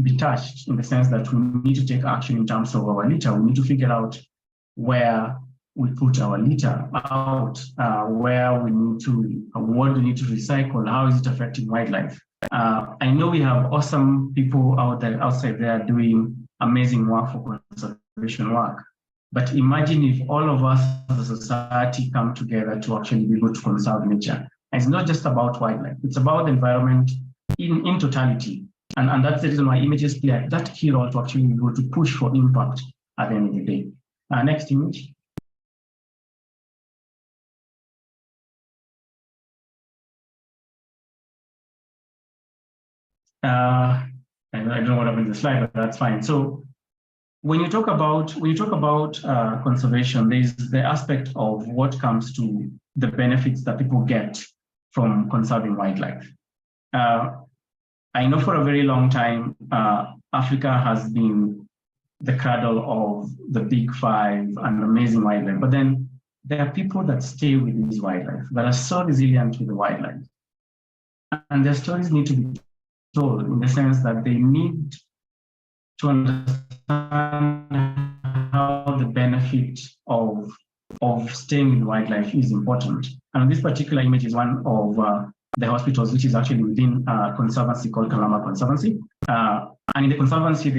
S4: be touched, in the sense that we need to take action in terms of our litter. We need to figure out where we put our litter out, what we need to recycle, how is it affecting wildlife. I know we have awesome people outside there doing amazing work for conservation work. But imagine if all of us as a society come together to actually be able to conserve nature. And it's not just about wildlife, it's about the environment in totality. And that's the reason why images play that key role to actually be able to push for impact at the end of the day. Next image. I don't know what happened to the slide, but that's fine. So when you talk about conservation, there's the aspect of what comes to the benefits that people get from conserving wildlife. I know for a very long time, Africa has been the cradle of the big five and amazing wildlife, but then there are people that stay with these wildlife that are so resilient with the wildlife. And their stories need to be told in the sense that they need to understand how the benefit of staying with wildlife is important. And this particular image is one of the hospitals, which is actually within a conservancy called Kalama Conservancy. And in the conservancy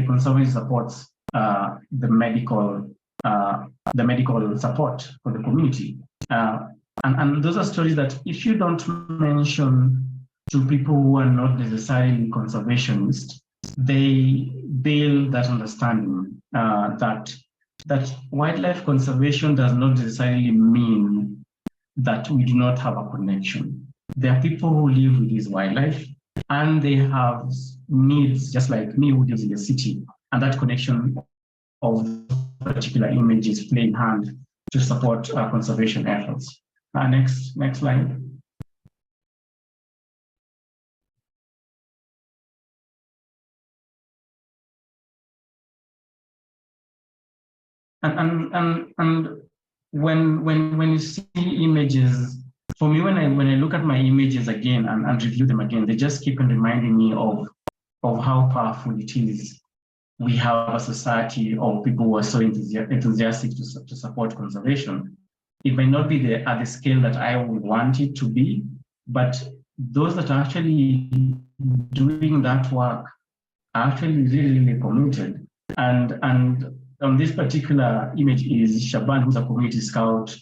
S4: supports the medical support for the community. And those are stories that if you don't mention to people who are not necessarily conservationists, they build that understanding that that wildlife conservation does not necessarily mean that we do not have a connection. There are people who live with this wildlife and they have needs just like me who lives in the city, and that connection of particular images play in hand to support conservation efforts. Next slide. And when you see images, for me, when I look at my images again and review them again, they just keep on reminding me of how powerful it is. We have a society of people who are so enthusiastic to support conservation. It may not be at the scale that I would want it to be, but those that are actually doing that work are actually really, really committed. And on this particular image is Shaban, who's a community scout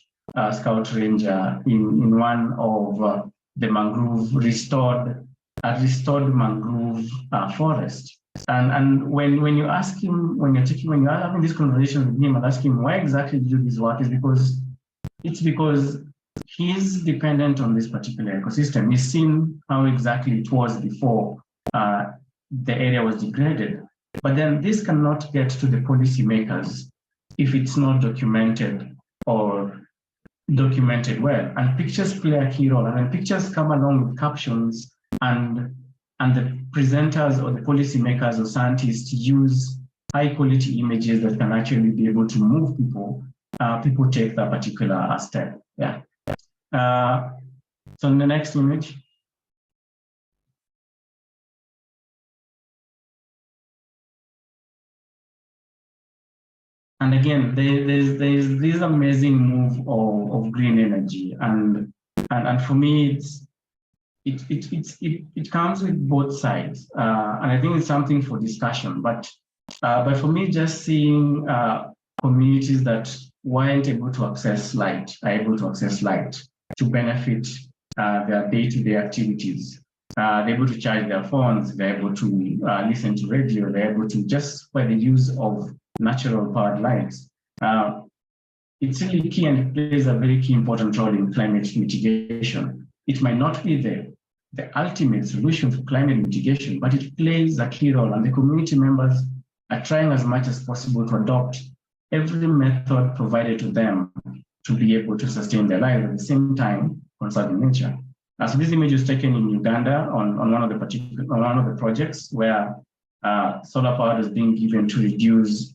S4: ranger in one of the mangrove restored mangrove forest. And when you ask him, when you're having this conversation with him and ask him why exactly do you do this work, is because he's dependent on this particular ecosystem. He's seen how exactly it was before the area was degraded. But then this cannot get to the policymakers if it's not documented or documented well. And pictures play a key role. And when pictures come along with captions and the presenters or the policymakers or scientists use high quality images that can actually be able to move people, people take that particular step. Yeah. So in the next image. And again, there's this amazing move of green energy, and for me, it comes with both sides, and I think it's something for discussion. But for me, just seeing communities that weren't able to access light are able to access light to benefit their day-to-day activities. They're able to charge their phones. They're able to listen to radio. They're able to, just by the use of natural powered lights. It's really key, and it plays a very key important role in climate mitigation. It might not be the ultimate solution for climate mitigation, but it plays a key role, and the community members are trying as much as possible to adopt every method provided to them to be able to sustain their lives, at the same time conserving nature. So this image was taken in Uganda on one of the projects where solar power is being given to reduce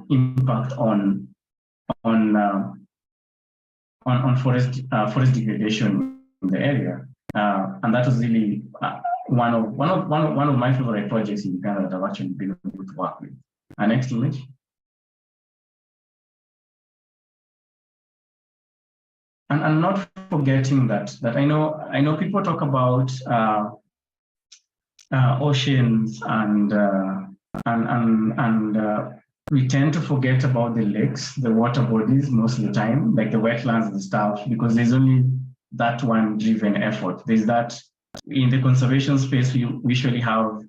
S4: impact on forest degradation in the area, and that was really one of my favorite projects in Uganda that I've actually been able to work with. Next image. And not forgetting that I know people talk about oceans and we tend to forget about the lakes, the water bodies most of the time, like the wetlands and stuff, because there's only that one driven effort. There's that in the conservation space. We usually have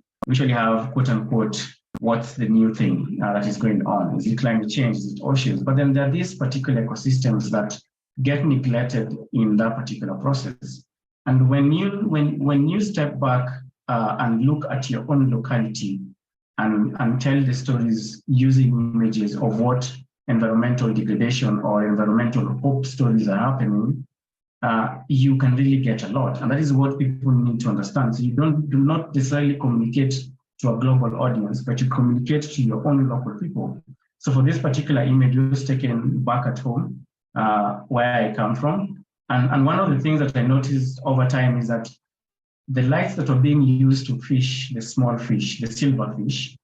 S4: quote unquote, what's the new thing that is going on? Is it climate change? Is it oceans? But then there are these particular ecosystems that get neglected in that particular process. And when you step back and look at your own locality and tell the stories using images of what environmental degradation or environmental hope stories are happening, you can really get a lot. And that is what people need to understand. So you do not necessarily communicate to a global audience, but you communicate to your own local people. So for this particular image, it was taken back at home, where I come from. And one of the things that I noticed over time is that the lights that were being used to fish the small fish, the silverfish,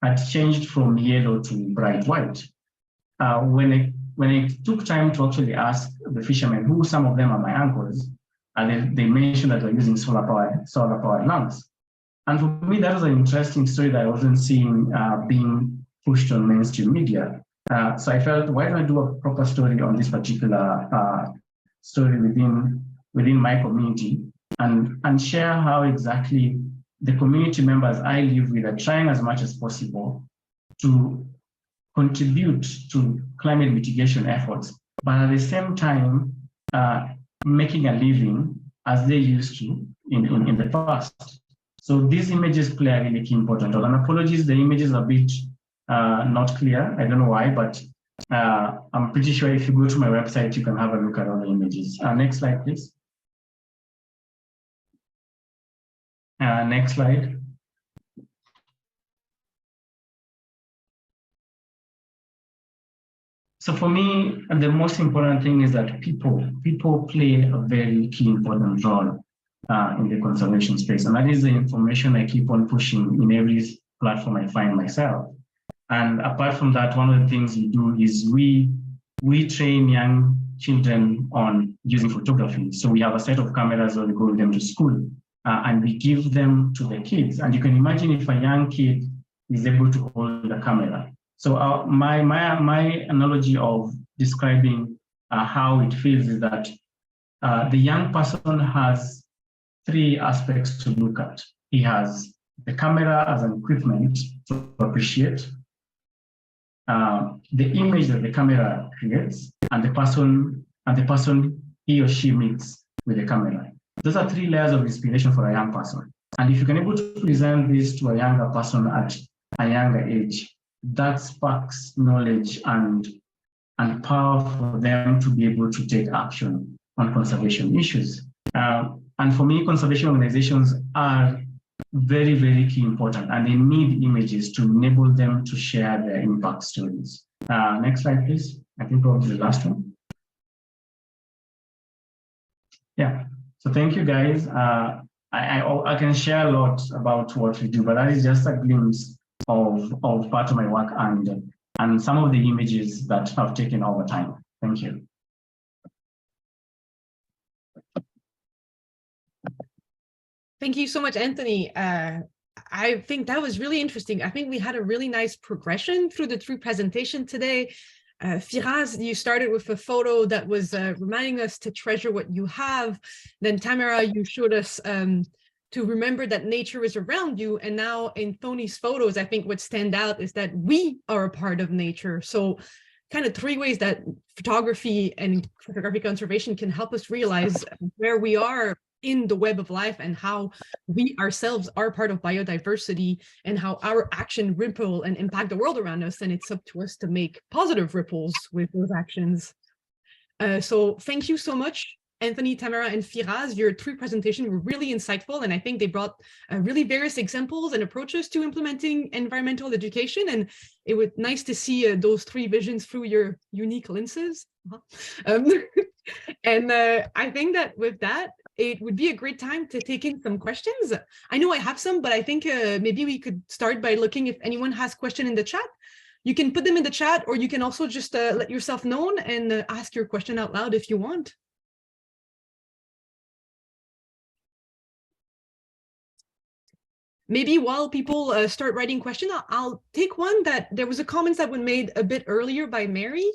S4: had changed from yellow to bright white. When I took time to actually ask the fishermen, who some of them are my uncles, they mentioned that they're using solar powered lamps. And for me, that was an interesting story that I wasn't seeing being pushed on mainstream media. So I felt, why don't I do a proper story on this particular story within my community and share how exactly the community members I live with are trying as much as possible to contribute to climate mitigation efforts, but at the same time, making a living as they used to in the past. So these images play a really key important role. And apologies, the images are a bit not clear. I don't know why, but I'm pretty sure if you go to my website, you can have a look at all the images. Next slide, please. Next slide. So for me, the most important thing is that people play a very key important role in the conservation space. And that is the information I keep on pushing in every platform I find myself. And apart from that, one of the things we do is we train young children on using photography. So we have a set of cameras where we go with them to school and we give them to the kids. And you can imagine if a young kid is able to hold the camera. So my analogy of describing how it feels is that the young person has three aspects to look at. He has the camera as an equipment to appreciate, the image that the camera creates, and the person he or she meets with the camera. Those are three layers of inspiration for a young person. And if you can able to present this to a younger person at a younger age, that sparks knowledge and power for them to be able to take action on conservation issues. And for me, conservation organizations are very, very key important, and they need images to enable them to share their impact stories. Next slide, please. I think probably the last one. Yeah, so thank you guys. I can share a lot about what we do, but that is just a glimpse of part of my work and some of the images that I've taken over time. Thank you.
S1: Thank you so much, Anthony. I think that was really interesting. I think we had a really nice progression through the three presentation today. Firas, you started with a photo that was reminding us to treasure what you have. Then Tamara, you showed us to remember that nature is around you. And now in Tony's photos, I think what stand out is that we are a part of nature. So kind of three ways that photography and photography conservation can help us realize where we are in the web of life and how we ourselves are part of biodiversity and how our action ripple and impact the world around us. And it's up to us to make positive ripples with those actions. So thank you so much, Anthony, Tamara, and Firas. Your three presentations were really insightful, and I think they brought really various examples and approaches to implementing environmental education. And it was nice to see those three visions through your unique lenses. And I think that with that, it would be a great time to take in some questions. I know I have some, but I think maybe we could start by looking if anyone has question in the chat. You can put them in the chat, or you can also just let yourself known and ask your question out loud if you want. Maybe while people start writing questions, I'll take one that there was a comment that was made a bit earlier by Mary,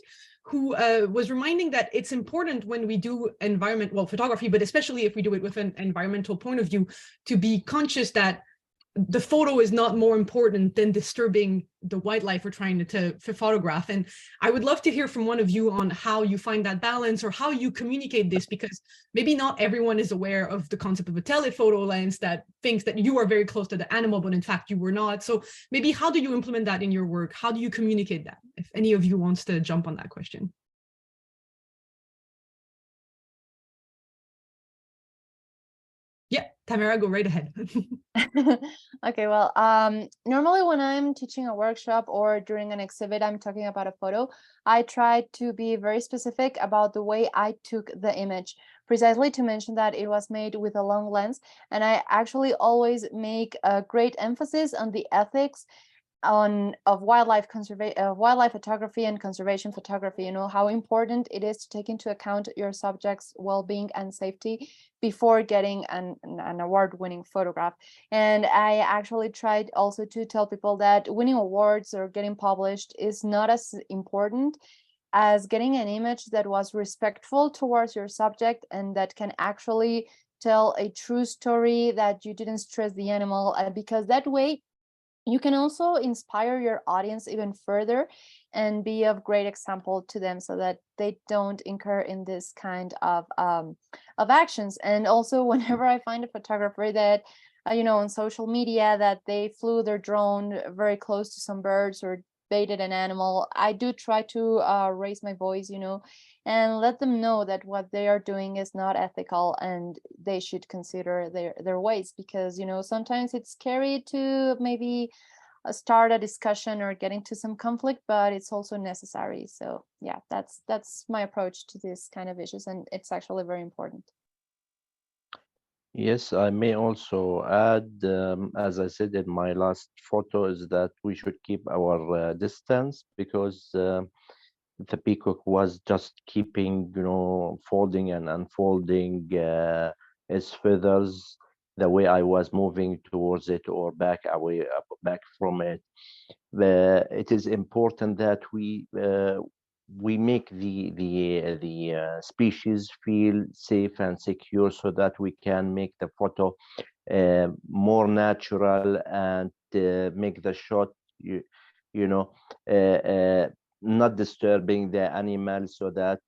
S1: who was reminding that it's important when we do photography, but especially if we do it with an environmental point of view, to be conscious that the photo is not more important than disturbing the wildlife we're trying to photograph. And I would love to hear from one of you on how you find that balance or how you communicate this, because maybe not everyone is aware of the concept of a telephoto lens that thinks that you are very close to the animal, but in fact you were not. So maybe how do you implement that in your work? How do you communicate that? If any of you wants to jump on that question. Yeah, Tamara, go right ahead.
S3: Okay, well, normally when I'm teaching a workshop or during an exhibit, I'm talking about a photo, I try to be very specific about the way I took the image, precisely to mention that it was made with a long lens. And I actually always make a great emphasis on the ethics of wildlife photography and conservation photography. You know how important it is to take into account your subject's well-being and safety before getting an award-winning photograph. And I actually tried also to tell people that winning awards or getting published is not as important as getting an image that was respectful towards your subject and that can actually tell a true story, that you didn't stress the animal, because that way You can also inspire your audience even further and be of great example to them so that they don't incur in this kind of actions. And also, whenever I find a photographer that, on social media, that they flew their drone very close to some birds or baited an animal, I do try to raise my voice, and let them know that what they are doing is not ethical and they should consider their ways, because sometimes it's scary to maybe start a discussion or get into some conflict, but it's also necessary. So yeah, that's my approach to this kind of issues, and it's actually very important.
S2: Yes, I may also add, as I said in my last photo, is that we should keep our distance, because the peacock was just keeping, folding and unfolding its feathers the way I was moving towards it or back from it. It is important that we make the species feel safe and secure, so that we can make the photo more natural and make the shot, not disturbing the animal, so that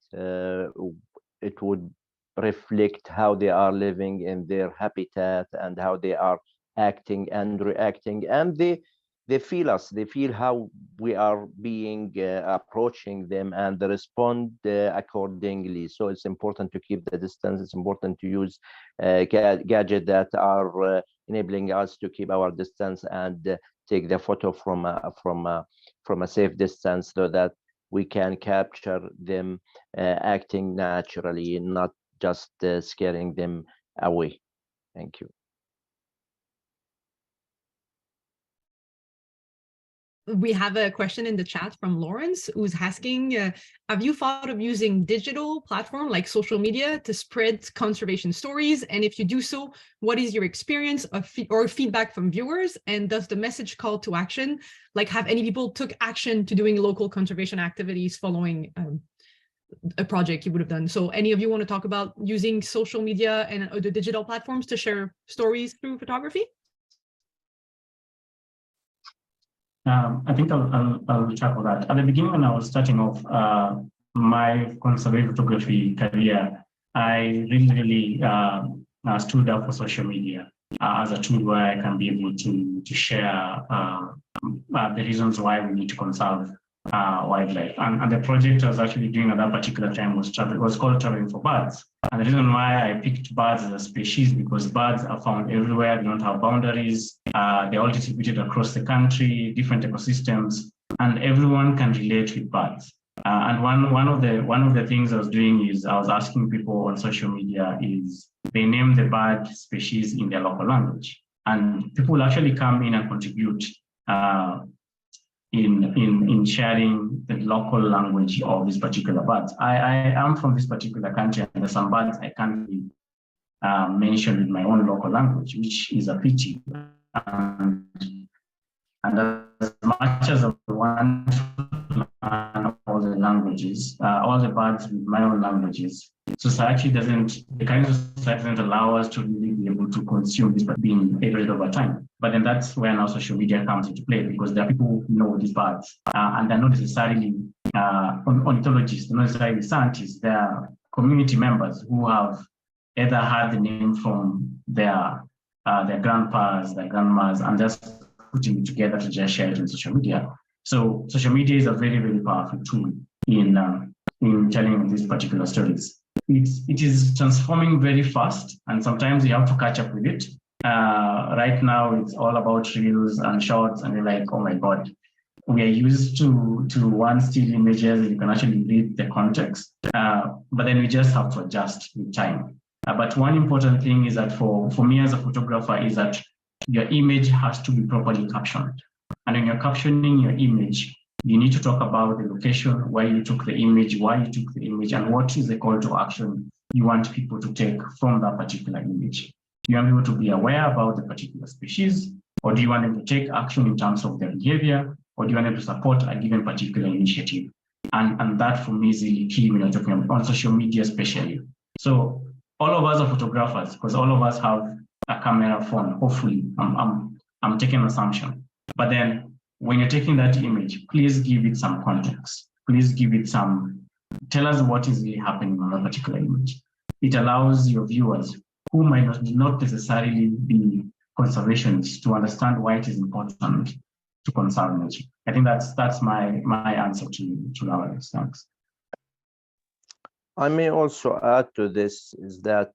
S2: it would reflect how they are living in their habitat and how they are acting and reacting, and they feel us, they feel how we are being approaching them, and they respond accordingly. So it's important to keep the distance. It's important to use gadgets that are enabling us to keep our distance and take the photo from a safe distance, so that we can capture them acting naturally, not just scaring them away. Thank you.
S1: We have a question in the chat from Lawrence, who's asking, have you thought of using digital platform like social media to spread conservation stories? And if you do so, what is your experience of or feedback from viewers? And does the message call to action, like have any people took action to doing local conservation activities following a project you would have done? So any of you want to talk about using social media and the digital platforms to share stories through photography?
S4: I think I'll tackle that. At the beginning, when I was starting off my conservation photography career, I really stood up for social media as a tool where I can be able to share the reasons why we need to conserve wildlife. And the project I was actually doing at that particular time was called Traveling for Birds. And the reason why I picked birds as a species, because birds are found everywhere, they don't have boundaries, they're all distributed across the country, different ecosystems, and everyone can relate with birds. And one of the things I was doing is I was asking people on social media is they name the bird species in their local language, and people will actually come in and contribute in sharing the local language of these particular birds. I am from this particular country, and there's some birds I can't really mention in my own local language, which is a pity. And as much as I want to learn all the languages, all the birds with my own languages, society doesn't, the kind of society doesn't allow us to really be able to consume this, but being iterated over time. But then that's where now social media comes into play, because there are people who know these birds, and they're not necessarily ornithologists, not necessarily scientists. They are community members who have either had the name from their grandpas, their grandmas, and just putting it together to just share it on social media. So social media is a very, very powerful tool in telling these particular stories. It is transforming very fast, and sometimes you have to catch up with it. Right now, it's all about reels and shorts, and you're like, oh my God, we are used to one still images. You can actually read the context, but then we just have to adjust with time. But one important thing is that for me as a photographer is that your image has to be properly captioned. And when you're captioning your image, you need to talk about the location, where you took the image, why you took the image, and what is the call to action you want people to take from that particular image. Do you want people to be aware about the particular species, or do you want them to take action in terms of their behavior, or do you want them to support a given particular initiative? And that for me is really key when you're talking about on social media especially. So all of us are photographers, because all of us have a camera phone, hopefully. I'm taking an assumption. But then when you're taking that image, please give it some context. Please give it tell us what is really happening on a particular image. It allows your viewers who might not necessarily be conservationists to understand why it is important to conserve nature. I think that's my answer to Alaïs. Thanks.
S2: I may also add to this is that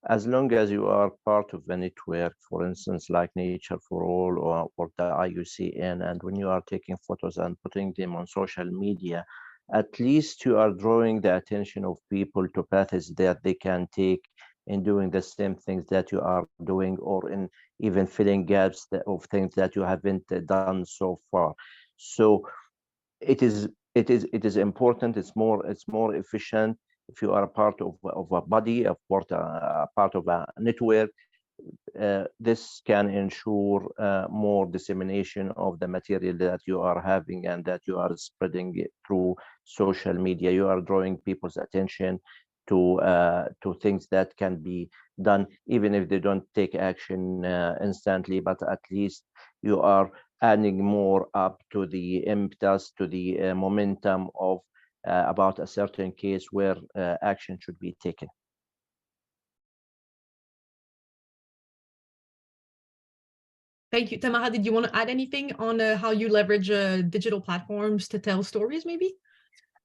S2: as long as you are part of a network, for instance, like Nature for All or the IUCN, and when you are taking photos and putting them on social media, at least you are drawing the attention of people to paths that they can take in doing the same things that you are doing, or in even filling gaps of things that you haven't done so far. So it is important. It's more efficient if you are a part of a body, a part of a network. This can ensure more dissemination of the material that you are having and that you are spreading it through social media. You are drawing people's attention to things that can be done, even if they don't take action instantly, but at least you are adding more up to the impetus, to the momentum of about a certain case where action should be taken.
S1: Thank you. Tamara, did you want to add anything on how you leverage digital platforms to tell stories, maybe?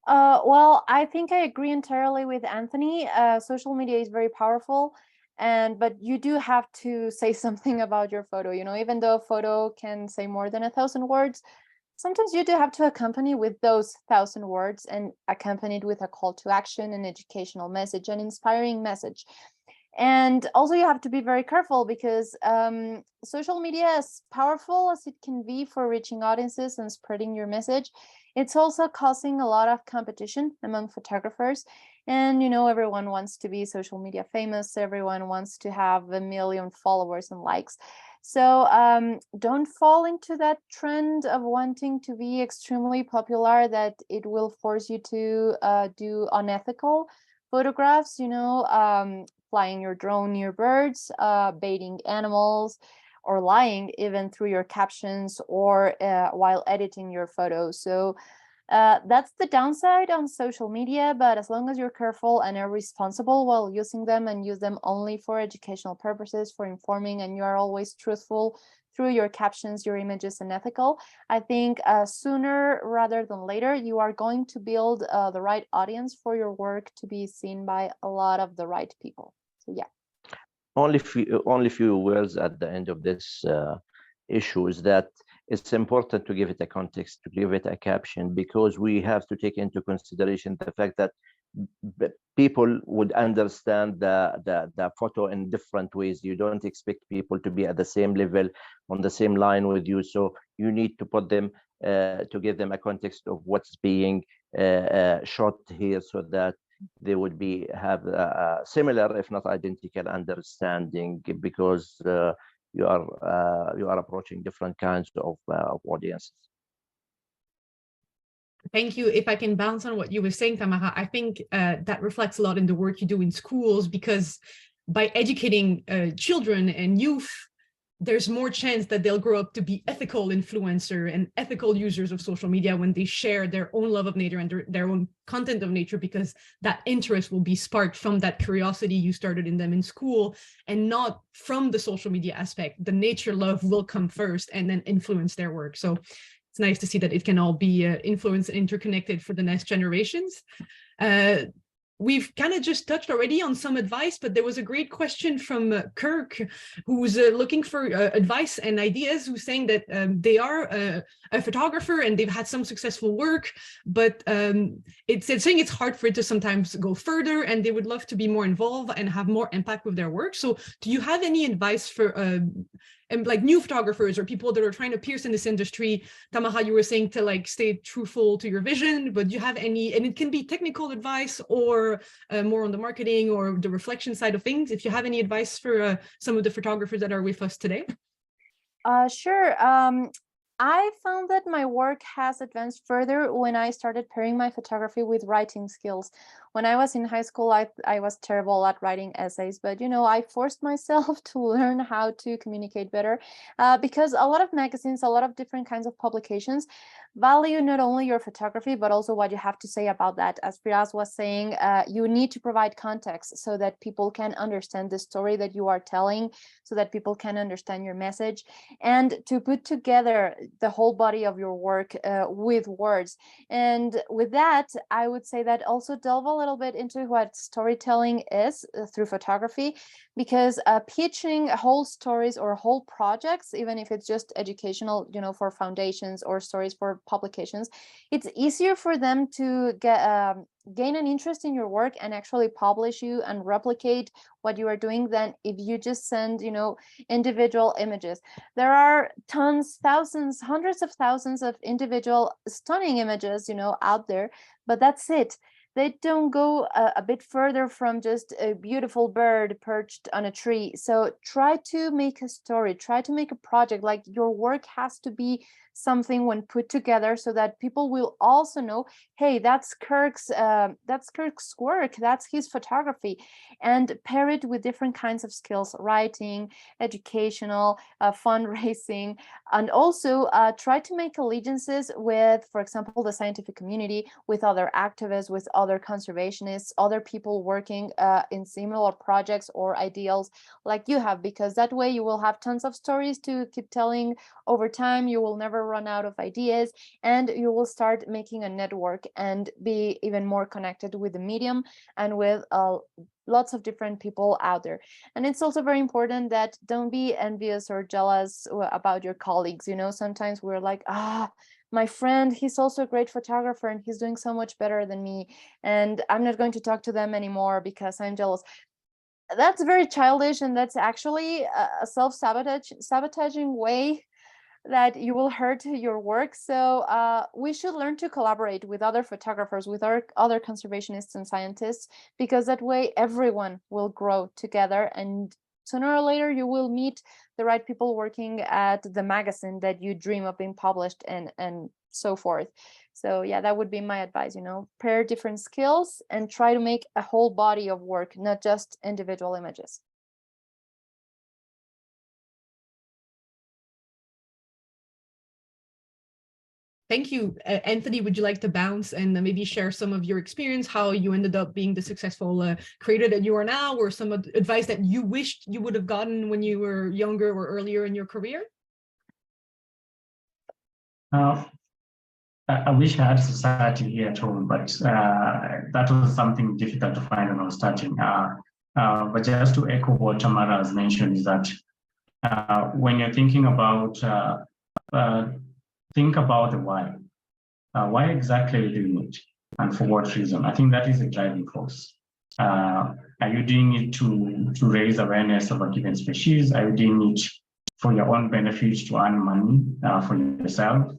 S3: Well, I think I agree entirely with Anthony. Social media is very powerful, but you do have to say something about your photo. You know, even though a photo can say more than 1,000 words, sometimes you do have to accompany with those 1,000 words and accompanied with a call to action, an educational message, an inspiring message. And also you have to be very careful because social media, as powerful as it can be for reaching audiences and spreading your message, it's also causing a lot of competition among photographers. And, you know, everyone wants to be social media famous. Everyone wants to have 1 million followers and likes. So don't fall into that trend of wanting to be extremely popular, that it will force you to do unethical photographs, you know, flying your drone near birds, baiting animals, or lying even through your captions or while editing your photos. So that's the downside on social media, but as long as you're careful and are responsible while using them and use them only for educational purposes, for informing, and you are always truthful through your captions, your images, and ethical, I think sooner rather than later, you are going to build the right audience for your work to be seen by a lot of the right people. So yeah.
S2: Only few words at the end of this issue is that it's important to give it a context, to give it a caption, because we have to take into consideration the fact that people would understand the photo in different ways. You don't expect people to be at the same level, on the same line with you. So you need to put them, to give them a context of what's being shot here, so that they would have a similar, if not identical, understanding, because you are approaching different kinds of audiences.
S1: Thank you. If I can bounce on what you were saying, Tamara, I think that reflects a lot in the work you do in schools, because by educating children and youth, there's more chance that they'll grow up to be ethical influencer and ethical users of social media when they share their own love of nature and their own content of nature, because that interest will be sparked from that curiosity you started in them in school, and not from the social media aspect. The nature love will come first and then influence their work. So it's nice to see that it can all be influenced and interconnected for the next generations. We've kind of just touched already on some advice, but there was a great question from Kirk, who's looking for advice and ideas, who's saying that they are a photographer and they've had some successful work, but it's saying it's hard for it to sometimes go further, and they would love to be more involved and have more impact with their work. So do you have any advice for like new photographers or people that are trying to pierce in this industry? Tamara, you were saying to like stay truthful to your vision, but do you have any, and it can be technical advice or more on the marketing or the reflection side of things, if you have any advice for some of the photographers that are with us today?
S3: Sure. I found that my work has advanced further when I started pairing my photography with writing skills. When I was in high school, I was terrible at writing essays, but I forced myself to learn how to communicate better because a lot of magazines, a lot of different kinds of publications value not only your photography, but also what you have to say about that. As Firas was saying, you need to provide context so that people can understand the story that you are telling, so that people can understand your message, and to put together the whole body of your work with words. And with that, I would say that also delve a little bit into what storytelling is through photography, because pitching whole stories or whole projects, even if it's just educational, for foundations or stories for publications, it's easier for them to gain an interest in your work and actually publish you and replicate what you are doing than if you just send, individual images. There are tons, thousands, hundreds of thousands of individual stunning images, out there, but that's it. They don't go a bit further from just a beautiful bird perched on a tree. So try to make a story, try to make a project. Like, your work has to be something when put together so that people will also know, hey, that's Kirk's work, that's his photography, and pair it with different kinds of skills: writing, educational, fundraising, and also try to make allegiances with, for example, the scientific community, with other activists, with other conservationists, other people working in similar projects or ideals like you have, because that way you will have tons of stories to keep telling over time. You will never run out of ideas, and you will start making a network and be even more connected with the medium and with lots of different people out there. And it's also very important that don't be envious or jealous about your colleagues. Sometimes we're like, my friend, he's also a great photographer and he's doing so much better than me, and I'm not going to talk to them anymore because I'm jealous. That's very childish, and that's actually a self-sabotaging way that you will hurt your work. So we should learn to collaborate with other photographers, with other conservationists and scientists, because that way everyone will grow together, and sooner or later you will meet the right people working at the magazine that you dream of being published in, and so forth. So yeah, that would be my advice, pair different skills and try to make a whole body of work, not just individual images.
S1: Thank you. Anthony, would you like to bounce and maybe share some of your experience, how you ended up being the successful creator that you are now, or some advice that you wished you would have gotten when you were younger or earlier in your career?
S4: I wish I had society here at home, but that was something difficult to find when I was starting. But just to echo what Tamara has mentioned, is that when you're thinking about think about the why. Why exactly are you doing it, and for what reason? I think that is the driving force. Are you doing it to raise awareness of a given species? Are you doing it for your own benefit, to earn money for yourself,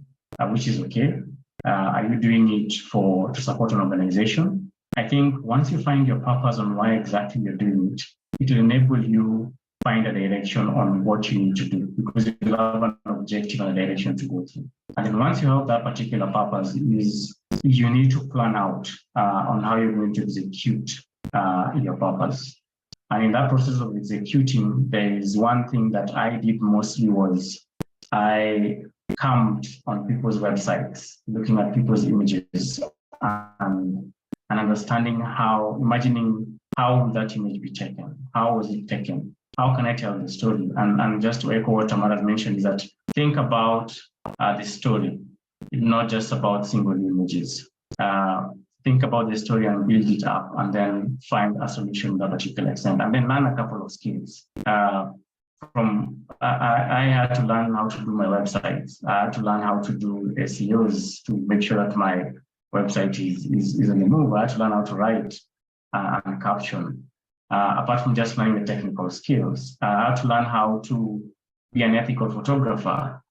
S4: which is okay? Are you doing it to support an organization? I think once you find your purpose on why exactly you're doing it, it will enable you find a direction on what you need to do, because you have an objective and a direction to go through. And then once you have that particular purpose, you need to plan out on how you're going to execute your purpose. And in that process of executing, there is one thing that I did mostly was I camped on people's websites, looking at people's images and understanding imagining how that image be taken. How was it taken? How can I tell the story? And just to echo what Tamara mentioned, is that think about the story, not just about single images. Think about the story and build it up, and then find a solution to that particular extent, and then learn a couple of skills. I had to learn how to do my websites. I had to learn how to do SEOs to make sure that my website is on the move. I had to learn how to write and caption. Apart from just learning the technical skills, I had to learn how to be an ethical photographer,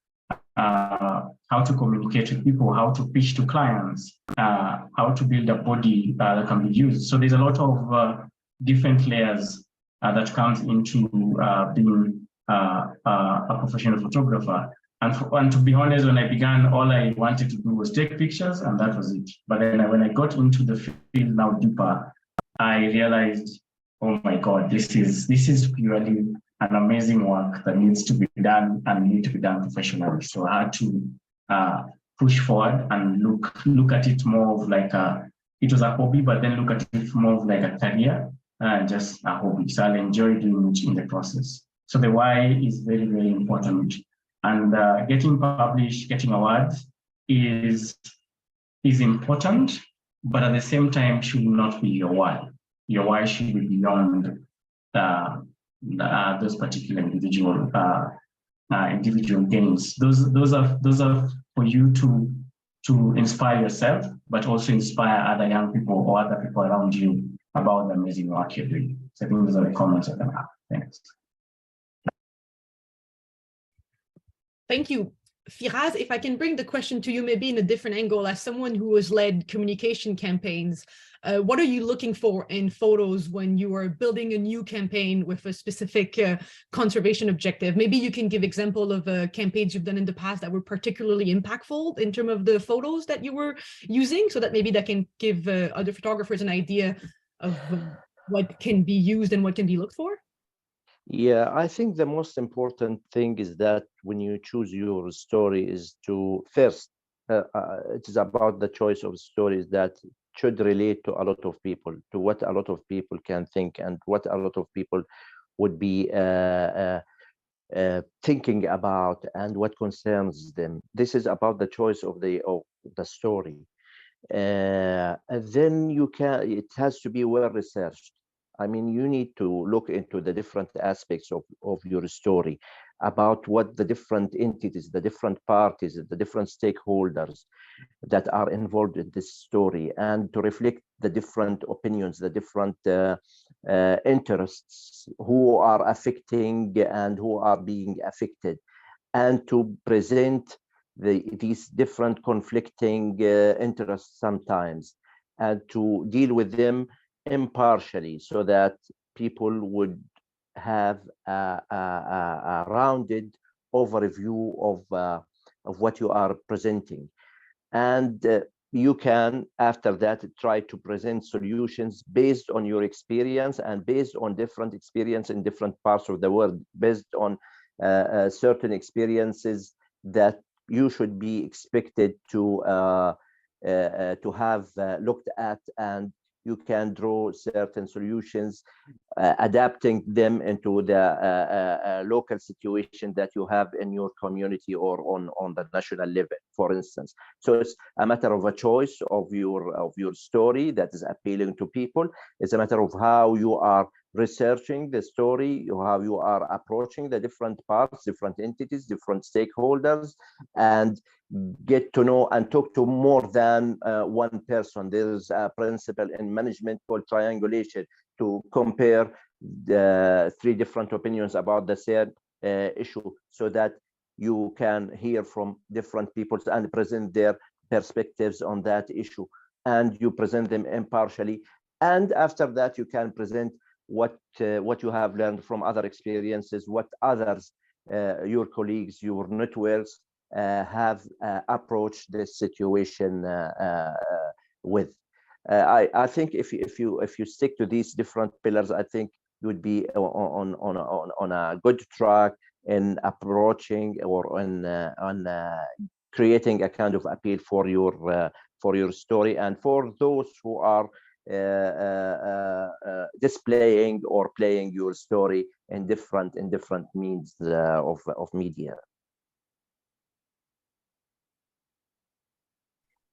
S4: how to communicate with people, how to pitch to clients, how to build a body that can be used. So there's a lot of different layers that comes into being a professional photographer. And to be honest, when I began, all I wanted to do was take pictures, and that was it. But then when I got into the field now deeper, I realized, oh my God, this is purely an amazing work that needs to be done and need to be done professionally. So I had to push forward and look at it more of like it was a hobby, but then look at it more of like a career, just a hobby. So I'll enjoy doing it in the process. So the why is very, very important. And getting published, getting awards is important, but at the same time should not be your why. Your why should be beyond those particular individual gains. Those are for you to inspire yourself, but also inspire other young people or other people around you about the amazing work you're doing. So I think those are the comments I can have. Thanks.
S1: Thank you. Firas, if I can bring the question to you maybe in a different angle, as someone who has led communication campaigns, what are you looking for in photos when you are building a new campaign with a specific conservation objective? Maybe you can give example of campaigns you've done in the past that were particularly impactful in terms of the photos that you were using, so that maybe that can give other photographers an idea of what can be used and what can be looked for?
S2: Yeah, I think the most important thing is that when you choose your story is to first, it is about the choice of stories that should relate to a lot of people, to what a lot of people can think and what a lot of people would be thinking about and what concerns them. This is about the choice of the story. And then it has to be well researched. I mean, you need to look into the different aspects of your story, about what the different entities, the different parties, the different stakeholders that are involved in this story, and to reflect the different opinions, the different interests, who are affecting and who are being affected, and to present these different conflicting interests sometimes, and to deal with them impartially, so that people would have a rounded overview of what you are presenting. And you can, after that, try to present solutions based on your experience and based on different experience in different parts of the world, based on certain experiences that you should be expected to have looked at, and you can draw certain solutions, adapting them into the local situation that you have in your community or on the national level, for instance. So it's a matter of a choice of your story that is appealing to people. It's a matter of how you are researching the story, how you are approaching the different parts, different entities, different stakeholders, and get to know and talk to more than one person. There's a principle in management called triangulation, to compare the three different opinions about the same issue, so that you can hear from different people and present their perspectives on that issue, and you present them impartially. And after that, you can present what you have learned from other experiences, what others, your colleagues, your networks have approached this situation with. I think if you stick to these different pillars, I think you would be on a good track in approaching or on creating a kind of appeal for your story, and for those who are displaying or playing your story in different means of media.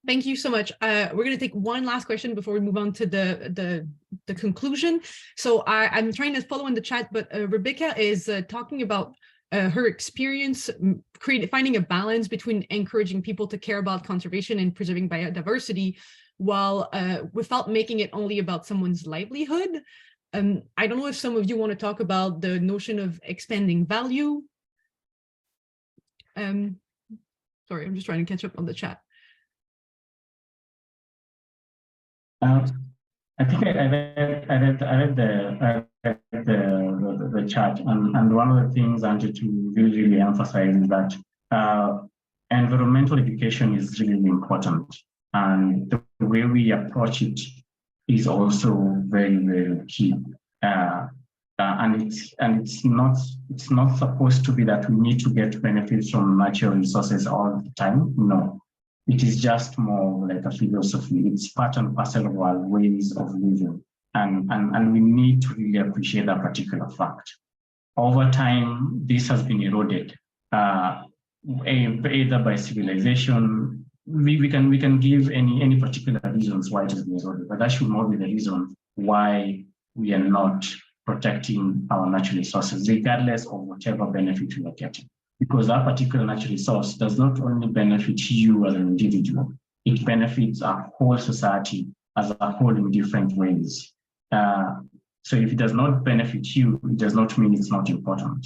S1: Thank you so much. We're going to take one last question before we move on to the conclusion. So I'm trying to follow in the chat, but Rebecca is talking about her experience finding a balance between encouraging people to care about conservation and preserving biodiversity, while without making it only about someone's livelihood. I don't know if some of you want to talk about the notion of expanding value. Sorry, I'm just trying to catch up on the chat.
S4: I think I read the chat, and one of the things I wanted to really emphasize is that environmental education is really important. And the way we approach it is also very, very key. And it's not supposed to be that we need to get benefits from natural resources all the time. No, it is just more like a philosophy. It's part and parcel of our ways of living. And we need to really appreciate that particular fact. Over time, this has been eroded, either by civilization. We can give any particular reasons why it has been eroded, but that should not be the reason why we are not protecting our natural resources, regardless of whatever benefit we are getting. Because that particular natural resource does not only benefit you as an individual, it benefits our whole society as a whole in different ways. So if it does not benefit you, it does not mean it's not important.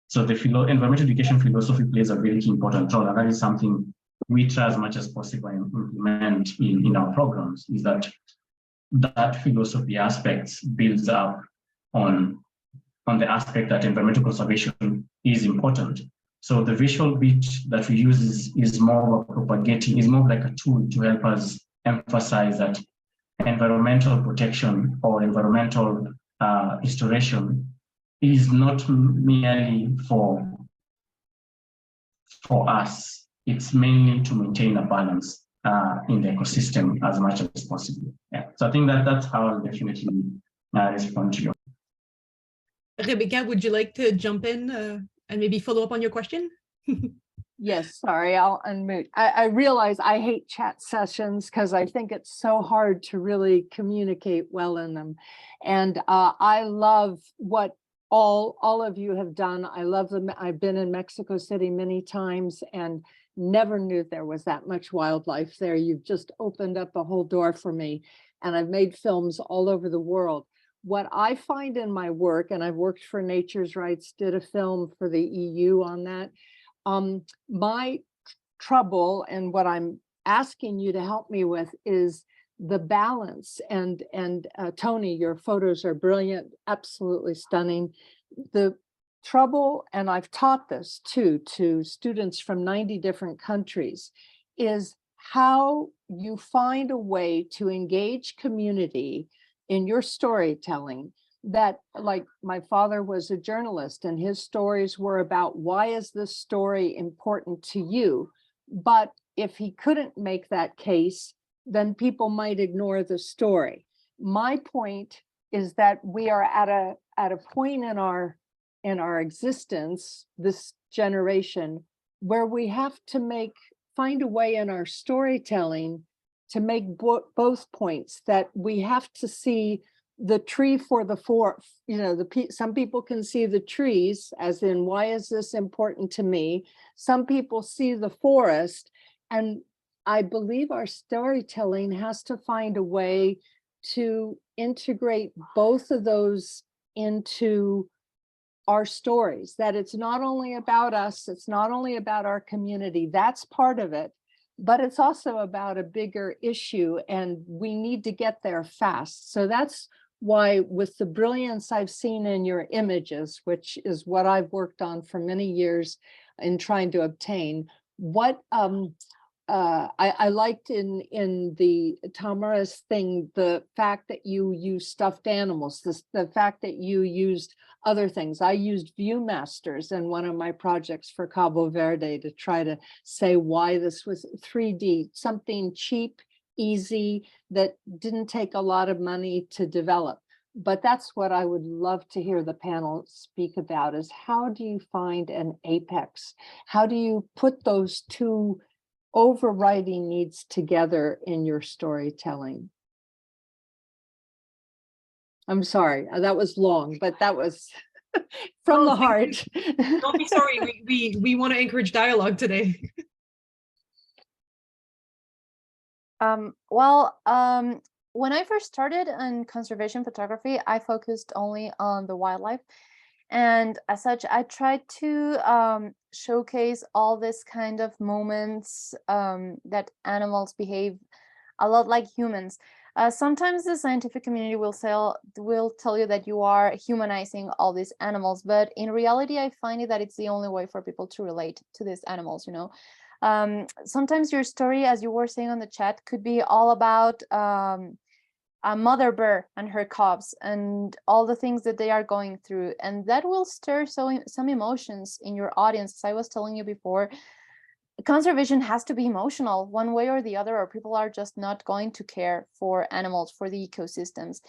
S4: So the environmental education philosophy plays a very important role, and that is something we try as much as possible and implement in our programs, is that philosophy aspects builds up on the aspect that environmental conservation is important. So the visual bit that we use is more propagating, is more like a tool to help us emphasize that environmental protection or environmental restoration is not merely for us. It's mainly to maintain a balance in the ecosystem as much as possible. Yeah. So I think that's how I'll definitely respond to you.
S1: Rebecca, would you like to jump in and maybe follow up on your question?
S5: Yes, sorry, I'll unmute. I realize I hate chat sessions because I think it's so hard to really communicate well in them. And I love what all of you have done. I love them. I've been in Mexico City many times and never knew there was that much wildlife there. You've just opened up a whole door for me. And I've made films all over the world. What I find in my work, and I've worked for Nature's Rights, did a film for the EU on that. My trouble and what I'm asking you to help me with is the balance. And Tony, your photos are brilliant, absolutely stunning. The trouble, and I've taught this too to students from 90 different countries, is how you find a way to engage community in your storytelling. That, like, my father was a journalist and his stories were about, why is this story important to you? But if he couldn't make that case, then people might ignore the story. My point is that we are at a point in our existence, this generation, where we have to find a way in our storytelling to make both points, that we have to see the tree for the forest. You know, some people can see the trees, as in, why is this important to me? Some people see the forest, and I believe our storytelling has to find a way to integrate both of those into our stories, that it's not only about us, it's not only about our community, that's part of it, but it's also about a bigger issue, and we need to get there fast. So that's why, with the brilliance I've seen in your images, which is what I've worked on for many years in trying to obtain, what I liked in the Tamara's thing, the fact that you use stuffed animals, the fact that you used other things. I used Viewmasters in one of my projects for Cabo Verde to try to say why this was 3D, something cheap, easy, that didn't take a lot of money to develop. But that's what I would love to hear the panel speak about, is how do you find an apex? How do you put those two overriding needs together in your storytelling? I'm sorry, that was long, but that was from the heart.
S1: Don't be sorry, we want to encourage dialogue today.
S3: When I first started in conservation photography, I focused only on the wildlife. And as such, I tried to showcase all this kind of moments that animals behave a lot like humans. Sometimes the scientific community will tell you that you are humanizing all these animals, but in reality, I find it that it's the only way for people to relate to these animals, you know. Sometimes your story, as you were saying on the chat, could be all about a mother bear and her cubs and all the things that they are going through, and that will stir some emotions in your audience. As I was telling you before, conservation has to be emotional one way or the other, or people are just not going to care for animals, for the ecosystems.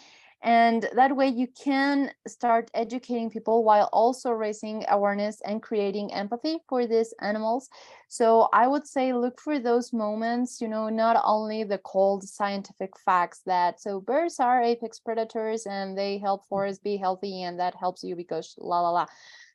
S3: And that way you can start educating people while also raising awareness and creating empathy for these animals. So I would say look for those moments, you know, not only the cold scientific facts that, so bears are apex predators and they help forests be healthy and that helps you because la la la.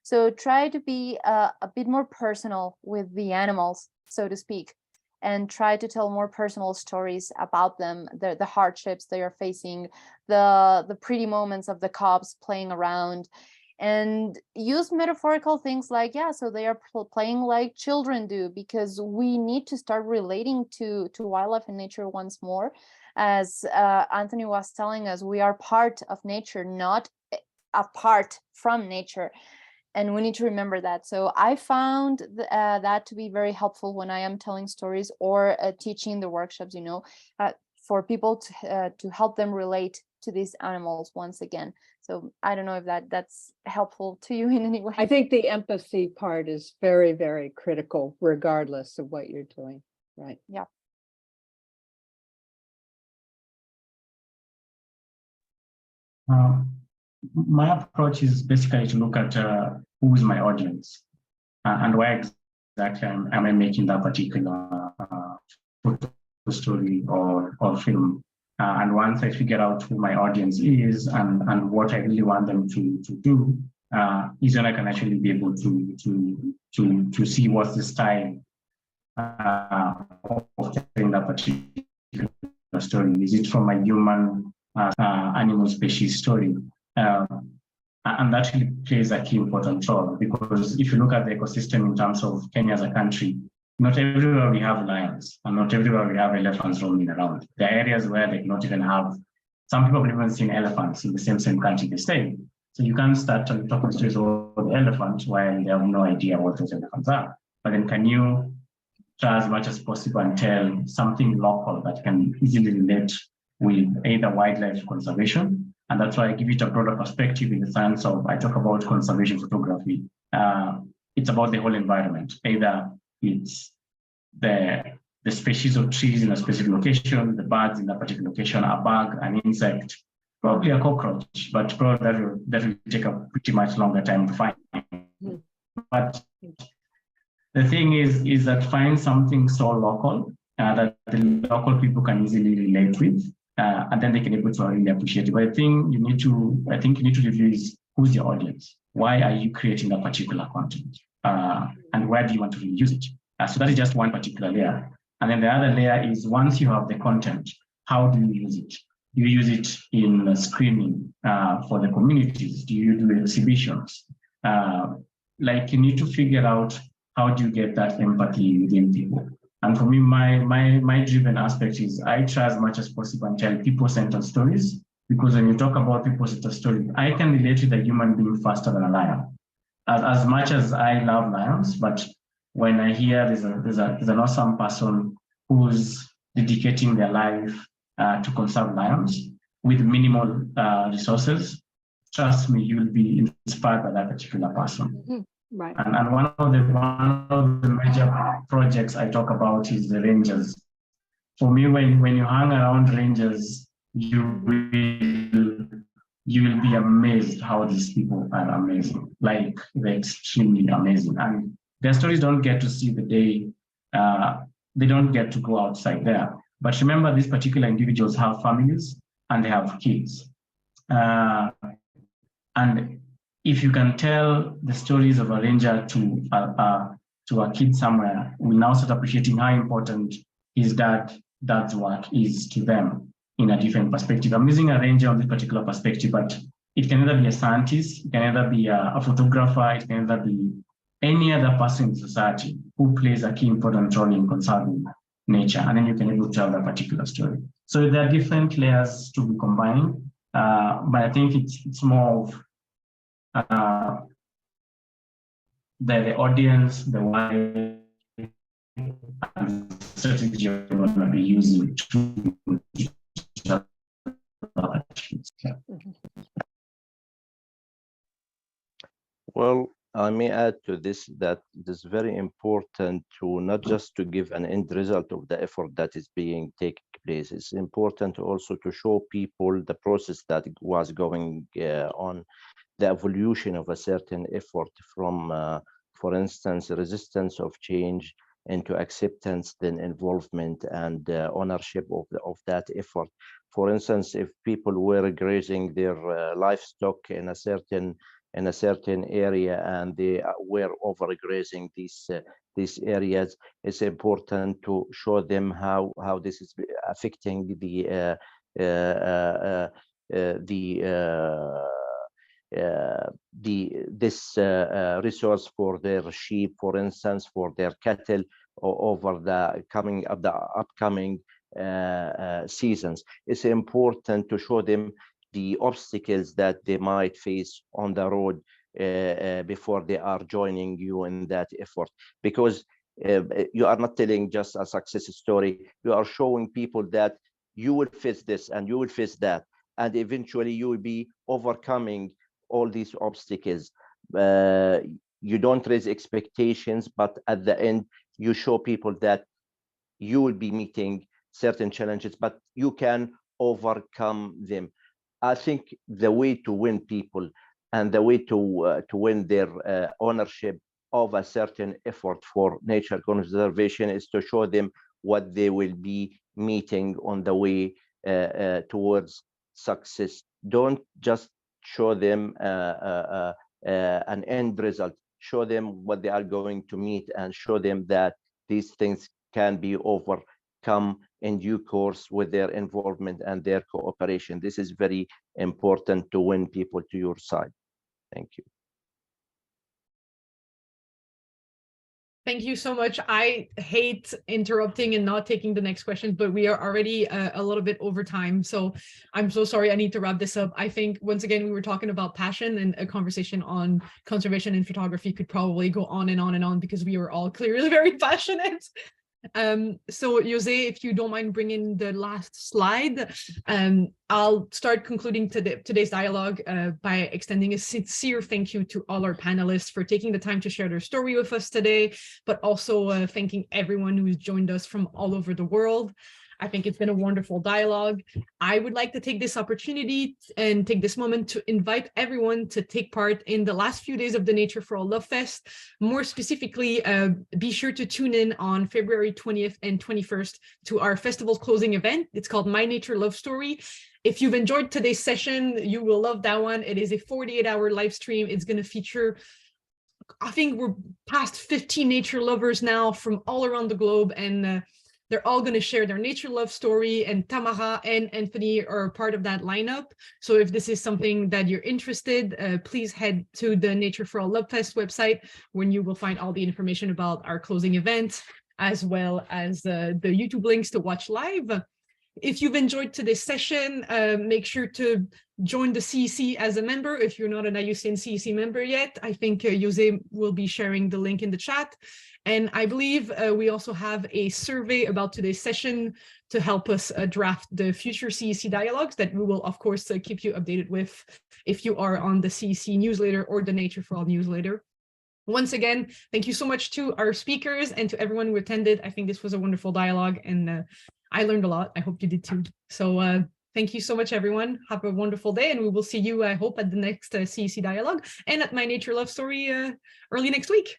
S3: So try to be a bit more personal with the animals, so to speak, and try to tell more personal stories about them, the hardships they are facing, the pretty moments of the cubs playing around, and use metaphorical things like, yeah, so they are playing like children do, because we need to start relating to wildlife and nature once more. As Anthony was telling us, we are part of nature, not apart from nature. And we need to remember that. So I found that to be very helpful when I am telling stories or teaching the workshops, you know, for people to help them relate to these animals once again. So I don't know if that's helpful to you in any way.
S5: I think the empathy part is very, very critical, regardless of what you're doing. Right.
S3: Yeah.
S4: My approach is basically to look at who is my audience and why exactly am I making that particular photo story or film. And once I figure out who my audience is and what I really want them to do, is when I can actually be able to see what's the style of telling that particular story. Is it from a human animal species story? And that really plays a key important role, because if you look at the ecosystem in terms of Kenya as a country, not everywhere we have lions and not everywhere we have elephants roaming around. There are areas where they cannot even have, some people have even seen elephants in the same country they stay. So you can't start talking stories about the elephant while they have no idea what those elephants are. But then can you try as much as possible and tell something local that can easily relate with either wildlife conservation? And that's why I give it a broader perspective in the sense of, I talk about conservation photography. It's about the whole environment. Either it's the species of trees in a specific location, the birds in a particular location, a bug, an insect, probably a cockroach, but probably that will take a pretty much longer time to find. But the thing is that find something so local that the local people can easily relate with. And then they can be able to really appreciate it. But I think you need to review is who's your audience? Why are you creating that particular content? And where do you want to really use it? So that is just one particular layer. And then the other layer is, once you have the content, how do you use it? Do you use it in screening for the communities? Do you do exhibitions? Like, you need to figure out how do you get that empathy within people. And for me, my driven aspect is I try as much as possible and tell people-centered stories, because when you talk about people-centered stories, I can relate with a human being faster than a lion. As much as I love lions, but when I hear there's an awesome person who's dedicating their life to conserve lions with minimal resources, trust me, you'll be inspired by that particular person.
S5: Mm-hmm. Right.
S4: And one of the major projects I talk about is the rangers. For me, when you hang around rangers, you will be amazed how these people are amazing. Like, they're extremely amazing. And their stories don't get to see the day, they don't get to go outside there. But remember, these particular individuals have families and they have kids. And if you can tell the stories of a ranger to a kid somewhere, we now start appreciating how important his dad's work is to them in a different perspective. I'm using a ranger on this particular perspective, but it can either be a scientist, it can either be a photographer, it can either be any other person in society who plays a key important role in conserving nature, and then you can able to tell that particular story. So there are different layers to be combined, but I think it's more of the audience, the why, and strategy you're going to be using to
S2: Well, I may add to this that it is very important to not just to give an end result of the effort that is being taken place. It's important also to show people the process that was going on, the evolution of a certain effort from, for instance, resistance of change into acceptance, then involvement and ownership of that effort. For instance, if people were grazing their livestock in a certain area and they were overgrazing these areas, it's important to show them how this is affecting this resource for their sheep, for instance, for their cattle, over the upcoming seasons. It's important to show them the obstacles that they might face on the road before they are joining you in that effort, because you are not telling just a success story. You are showing people that you will face this and you will face that, and eventually you will be overcoming all these obstacles. You don't raise expectations, but at the end you show people that you will be meeting certain challenges, but you can overcome them. I think the way to win people and the way to win their ownership of a certain effort for nature conservation is to show them what they will be meeting on the way towards success. Don't just show them an end result. Show them what they are going to meet and show them that these things can be overcome in due course with their involvement and their cooperation. This is very important to win people to your side. Thank you.
S1: Thank you so much. I hate interrupting and not taking the next question, but we are already a little bit over time. So I'm so sorry. I need to wrap this up. I think, once again, we were talking about passion, and a conversation on conservation and photography could probably go on and on and on, because we are all clearly very passionate. So Jose, if you don't mind bringing the last slide, I'll start concluding today's dialogue by extending a sincere thank you to all our panelists for taking the time to share their story with us today, but also thanking everyone who's joined us from all over the world. I think it's been a wonderful dialogue. I would like to take this opportunity and take this moment to invite everyone to take part in the last few days of the Nature for All Love Fest. More specifically, be sure to tune in on February 20th and 21st to our festival's closing event. It's called My Nature Love Story. If you've enjoyed today's session, you will love that one. It is a 48-hour live stream. It's going to feature, I think we're past 15 nature lovers now from all around the globe, and they're all going to share their nature love story, and Tamara and Anthony are part of that lineup. So if this is something that you're interested, please head to the Nature for All Love Fest website, when you will find all the information about our closing event, as well as the YouTube links to watch live. If you've enjoyed today's session, make sure to join the CEC as a member. If you're not an IUCN CEC member yet, I think Jose will be sharing the link in the chat. And I believe we also have a survey about today's session to help us draft the future CEC dialogues that we will, of course, keep you updated with if you are on the CEC newsletter or the Nature for All newsletter. Once again, thank you so much to our speakers and to everyone who attended. I think this was a wonderful dialogue, and I learned a lot. I hope you did too. So thank you so much, everyone. Have a wonderful day, and we will see you, I hope, at the next CEC dialogue and at My Nature Love Story early next week.